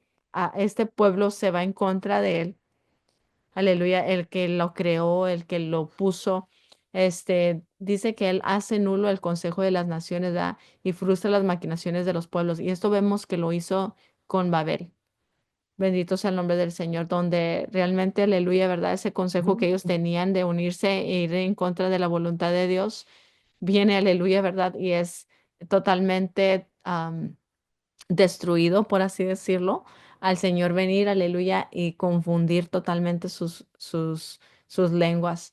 este pueblo se va en contra de Él, aleluya, el que lo creó, el que lo puso, dice que Él hace nulo el consejo de las naciones, ¿verdad? Y frustra las maquinaciones de los pueblos. Y esto vemos que lo hizo con Babel. Bendito sea el nombre del Señor, donde realmente, aleluya, ¿verdad? Ese consejo que ellos tenían de unirse e ir en contra de la voluntad de Dios, viene, aleluya, ¿verdad? Y es totalmente destruido, por así decirlo, al Señor venir, aleluya, y confundir totalmente sus lenguas,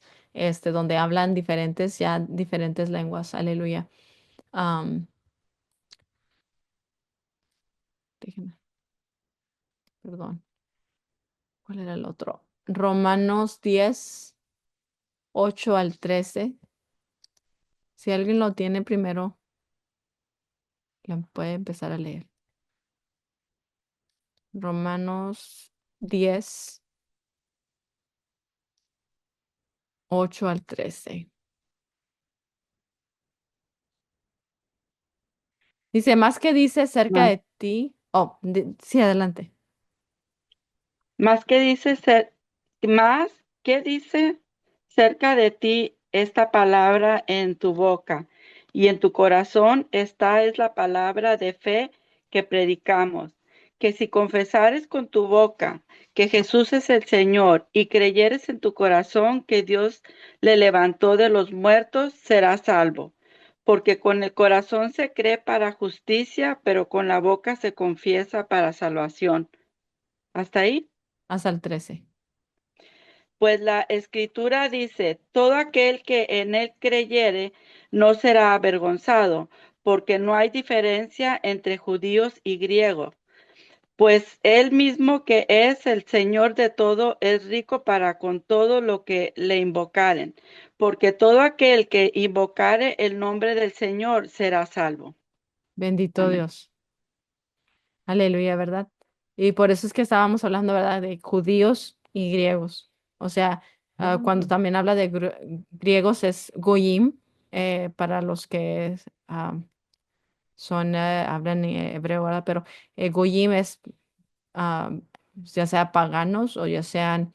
donde hablan diferentes lenguas, aleluya. Am, déjenme, perdón, ¿cuál era el otro? Romanos 10:8 al 13. Si alguien lo tiene primero, lo puede empezar a leer. Romanos 10:8 al 13. Dice, más que dice cerca Más, de ti. Oh, sí, adelante. más que dice ser, más que dice cerca de ti esta palabra en tu boca y en tu corazón, esta es la palabra de fe que predicamos, que si confesares con tu boca que Jesús es el Señor y creyeres en tu corazón que Dios le levantó de los muertos, serás salvo. Porque con el corazón se cree para justicia, pero con la boca se confiesa para salvación. ¿Hasta ahí? Hasta el 13. Pues la escritura dice, todo aquel que en él creyere no será avergonzado, porque no hay diferencia entre judíos y griegos, pues él mismo que es el Señor de todo es rico para con todo lo que le invocaren, porque todo aquel que invocare el nombre del Señor será salvo. Bendito Amén. Dios. Aleluya, ¿verdad? Y por eso es que estábamos hablando, ¿verdad? De judíos y griegos. O sea, cuando también habla de griegos es goyim, para los que hablan hebreo, ¿verdad? Pero goyim es ah, ya sea paganos o ya sean,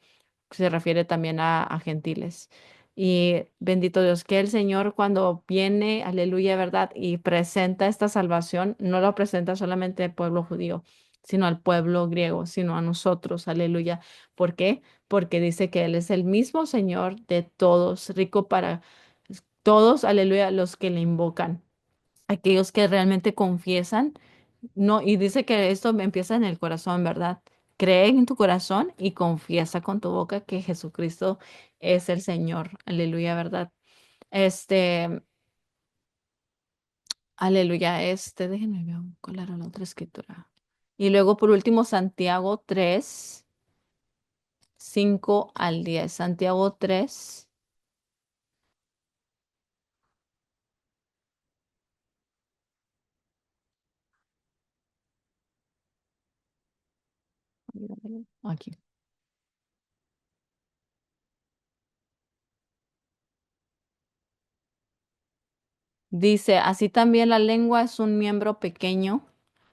se refiere también a gentiles. Y bendito Dios, que el Señor cuando viene, aleluya, ¿verdad? Y presenta esta salvación, no lo presenta solamente al pueblo judío, sino al pueblo griego, sino a nosotros, aleluya. ¿Por qué? Porque dice que Él es el mismo Señor de todos, rico para todos, aleluya, los que le invocan, aquellos que realmente confiesan. No, y dice que esto empieza en el corazón, ¿verdad? Cree en tu corazón y confiesa con tu boca que Jesucristo es el Señor. Aleluya, ¿verdad? Este, aleluya, déjenme ver cuál era la otra escritura. Y luego por último, Santiago 3:5 al 10. Santiago 3. Aquí. Dice, así también la lengua es un miembro pequeño,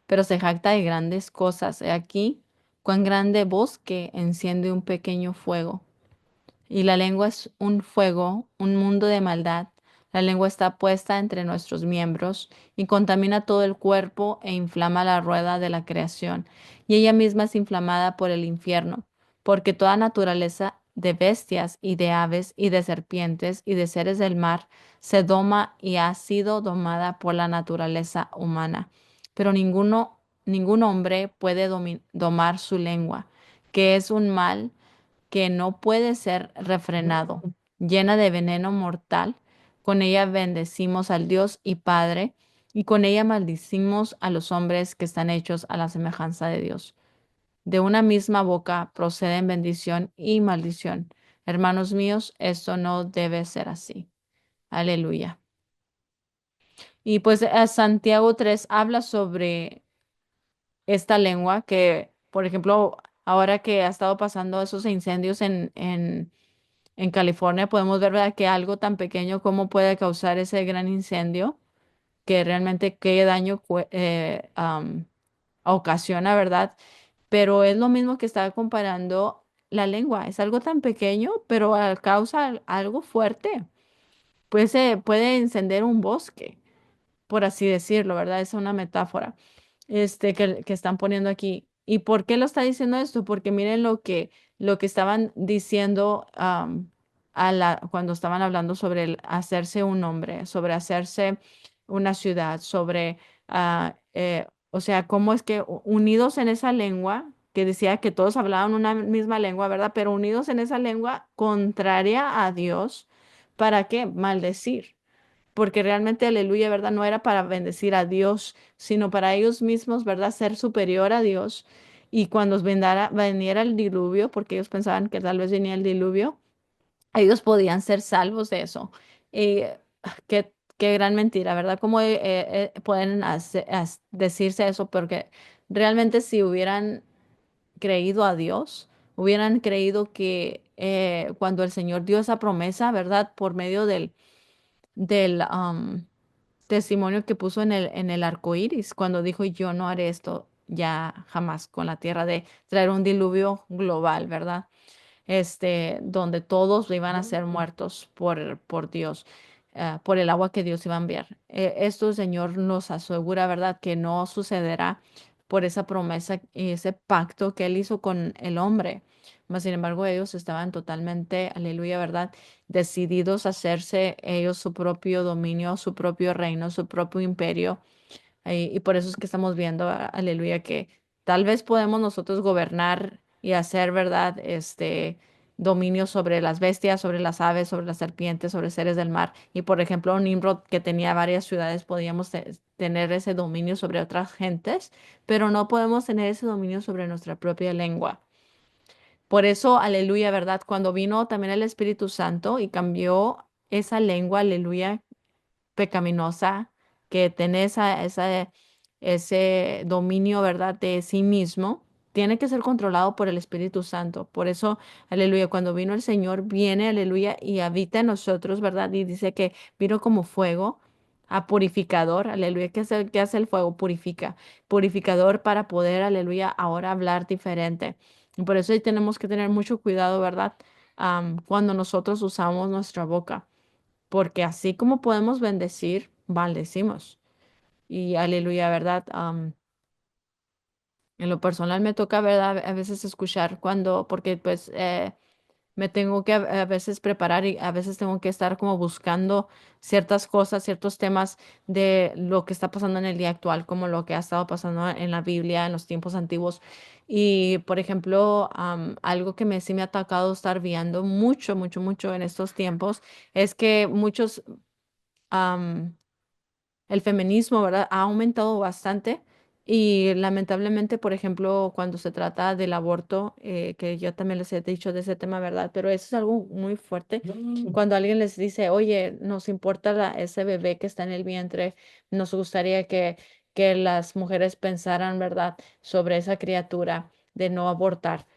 pero se jacta de grandes cosas. He aquí, cuán grande bosque enciende un pequeño fuego. Y la lengua es un fuego, un mundo de maldad. La lengua está puesta entre nuestros miembros y contamina todo el cuerpo e inflama la rueda de la creación. Y ella misma es inflamada por el infierno, porque toda naturaleza de bestias y de aves y de serpientes y de seres del mar se doma y ha sido domada por la naturaleza humana. Pero ningún hombre puede domar su lengua, que es un mal que no puede ser refrenado, llena de veneno mortal. Con ella bendecimos al Dios y Padre, y con ella maldicimos a los hombres que están hechos a la semejanza de Dios. De una misma boca proceden bendición y maldición. Hermanos míos, esto no debe ser así. Aleluya. Y pues Santiago 3 habla sobre esta lengua que, por ejemplo, ahora que ha estado pasando esos incendios en California, podemos ver, ¿verdad?, que algo tan pequeño como puede causar ese gran incendio, que realmente qué daño ocasiona, ¿verdad? Pero es lo mismo que estaba comparando la lengua. Es algo tan pequeño, pero causa algo fuerte. Pues se puede encender un bosque, por así decirlo, ¿verdad? Es una metáfora que están poniendo aquí. ¿Y por qué lo está diciendo esto? Porque miren lo que estaban diciendo cuando estaban hablando sobre el hacerse un hombre, sobre hacerse una ciudad, sobre, o sea, cómo es que unidos en esa lengua, que decía que todos hablaban una misma lengua, ¿verdad? Pero unidos en esa lengua contraria a Dios, ¿para qué? Maldecir, porque realmente, aleluya, ¿verdad? No era para bendecir a Dios, sino para ellos mismos, ¿verdad? Ser superior a Dios. Y cuando viniera el diluvio, porque ellos pensaban que tal vez venía el diluvio, ellos podían ser salvos de eso. Y qué gran mentira, ¿verdad? ¿Cómo pueden decirse eso? Porque realmente si hubieran creído a Dios, hubieran creído que cuando el Señor dio esa promesa, ¿verdad? Por medio del testimonio que puso en el arco iris, cuando dijo: Yo no haré esto ya jamás con la tierra, de traer un diluvio global, ¿verdad? Donde todos iban a ser muertos por Dios, por el agua que Dios iba a enviar. Esto el Señor nos asegura, ¿verdad?, que no sucederá por esa promesa y ese pacto que Él hizo con el hombre. Mas, sin embargo, ellos estaban totalmente, aleluya, ¿verdad?, decididos a hacerse ellos su propio dominio, su propio reino, su propio imperio. Y por eso es que estamos viendo, aleluya, que tal vez podemos nosotros gobernar y hacer, ¿verdad? Dominio sobre las bestias, sobre las aves, sobre las serpientes, sobre seres del mar. Y por ejemplo, Nimrod, que tenía varias ciudades, podíamos tener ese dominio sobre otras gentes, pero no podemos tener ese dominio sobre nuestra propia lengua. Por eso, aleluya, ¿verdad? Cuando vino también el Espíritu Santo y cambió esa lengua, aleluya, pecaminosa, que tiene ese dominio, ¿verdad?, de sí mismo, tiene que ser controlado por el Espíritu Santo. Por eso, aleluya, cuando vino el Señor, viene, aleluya, y habita en nosotros, ¿verdad? Y dice que vino como fuego a purificador, aleluya. ¿Qué hace el fuego? Purifica. Purificador para poder, aleluya, ahora hablar diferente. Y por eso ahí tenemos que tener mucho cuidado, ¿verdad? Cuando nosotros usamos nuestra boca, porque así como podemos bendecir, maldecimos. Y aleluya, ¿verdad? En lo personal me toca, ¿verdad?, a veces escuchar porque pues me tengo que a veces preparar y a veces tengo que estar como buscando ciertas cosas, ciertos temas de lo que está pasando en el día actual, como lo que ha estado pasando en la Biblia, en los tiempos antiguos. Y, por ejemplo, algo que sí me ha tocado estar viendo mucho, mucho, mucho en estos tiempos es que am, el feminismo, ¿verdad?, ha aumentado bastante y lamentablemente, por ejemplo, cuando se trata del aborto, que yo también les he dicho de ese tema, ¿verdad? Pero eso es algo muy fuerte. Cuando alguien les dice: Oye, nos importa ese bebé que está en el vientre, nos gustaría que las mujeres pensaran, ¿verdad?, sobre esa criatura, de no abortar.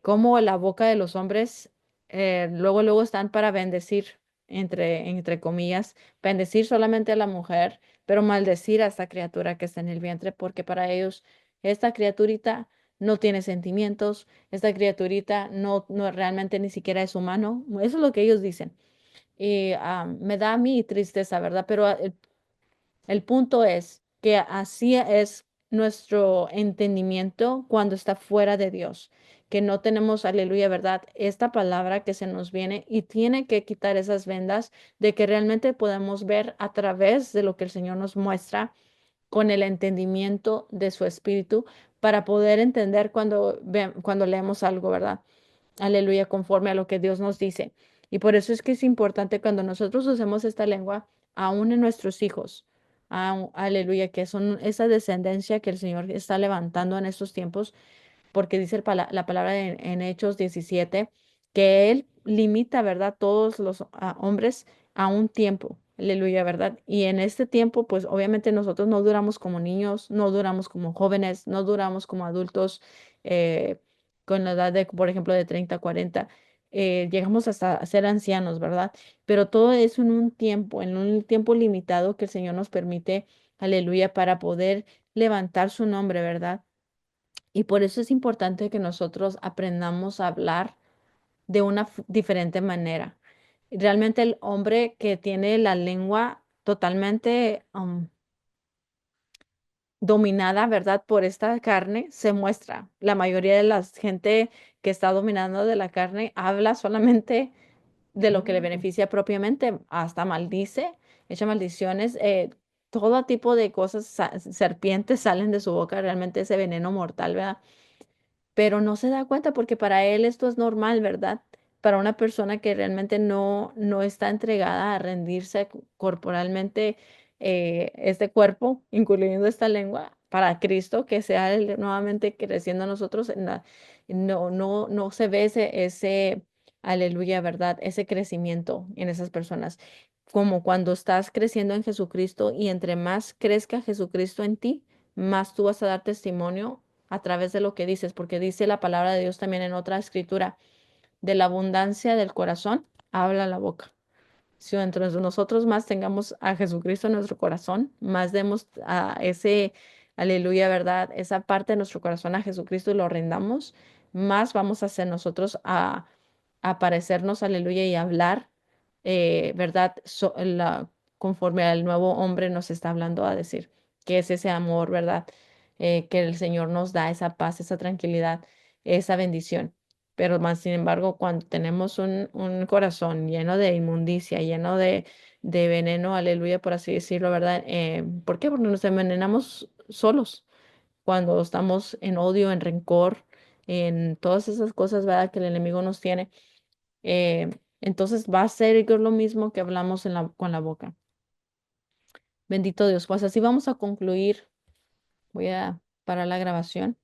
Cómo la boca de los hombres luego, luego están para bendecir, entre comillas, bendecir solamente a la mujer, pero maldecir a esta criatura que está en el vientre, porque para ellos esta criaturita no tiene sentimientos, esta criaturita no realmente ni siquiera es humano. Eso es lo que ellos dicen. y me da a mí tristeza, ¿verdad? Pero el punto es que así es nuestro entendimiento cuando está fuera de Dios, que no tenemos, aleluya, ¿verdad? Esta palabra que se nos viene y tiene que quitar esas vendas de que realmente podamos ver a través de lo que el Señor nos muestra con el entendimiento de su espíritu para poder entender cuando leemos algo, ¿verdad? Aleluya, conforme a lo que Dios nos dice. Y por eso es que es importante cuando nosotros usemos esta lengua, aún en nuestros hijos, aleluya, que son esa descendencia que el Señor está levantando en estos tiempos, porque dice la palabra en Hechos 17 que Él limita, ¿verdad? Todos los hombres a un tiempo. Aleluya, ¿verdad? Y en este tiempo, pues obviamente nosotros no duramos como niños, no duramos como jóvenes, no duramos como adultos eh, con la edad de, por ejemplo, de 30 40. Llegamos hasta a ser ancianos, ¿verdad? Pero todo eso en un tiempo limitado que el Señor nos permite, aleluya, para poder levantar su nombre, ¿verdad? Y por eso es importante que nosotros aprendamos a hablar de una diferente manera. Realmente el hombre que tiene la lengua totalmente dominada, ¿verdad? Por esta carne, se muestra. La mayoría de la gente que está dominando de la carne habla solamente de lo que le beneficia propiamente, hasta maldice, echa maldiciones, todo tipo de cosas, serpientes salen de su boca, realmente ese veneno mortal, ¿verdad? Pero no se da cuenta porque para él esto es normal, ¿verdad? Para una persona que realmente no está entregada a rendirse corporalmente este cuerpo, incluyendo esta lengua, para Cristo, que sea él nuevamente creciendo en nosotros, no se ve aleluya, ¿verdad? Ese crecimiento en esas personas. Como cuando estás creciendo en Jesucristo y entre más crezca Jesucristo en ti, más tú vas a dar testimonio a través de lo que dices, porque dice la palabra de Dios también en otra escritura, de la abundancia del corazón habla la boca. Si dentro de nosotros más tengamos a Jesucristo en nuestro corazón, más demos a aleluya, ¿verdad? Esa parte de nuestro corazón a Jesucristo y lo rendamos, más vamos a hacer nosotros a parecernos, aleluya, y hablar, ¿verdad? Conforme al nuevo hombre nos está hablando a decir, que es ese amor, ¿verdad? Que el Señor nos da, esa paz, esa tranquilidad, esa bendición. Pero más sin embargo, cuando tenemos un corazón lleno de inmundicia, lleno de veneno, aleluya, por así decirlo, ¿verdad? ¿Por qué? Porque nos envenenamos solos cuando estamos en odio, en rencor, en todas esas cosas, ¿verdad? Que el enemigo nos tiene. Entonces va a ser lo mismo que hablamos con la boca. Bendito Dios. Pues así vamos a concluir. Voy a parar la grabación.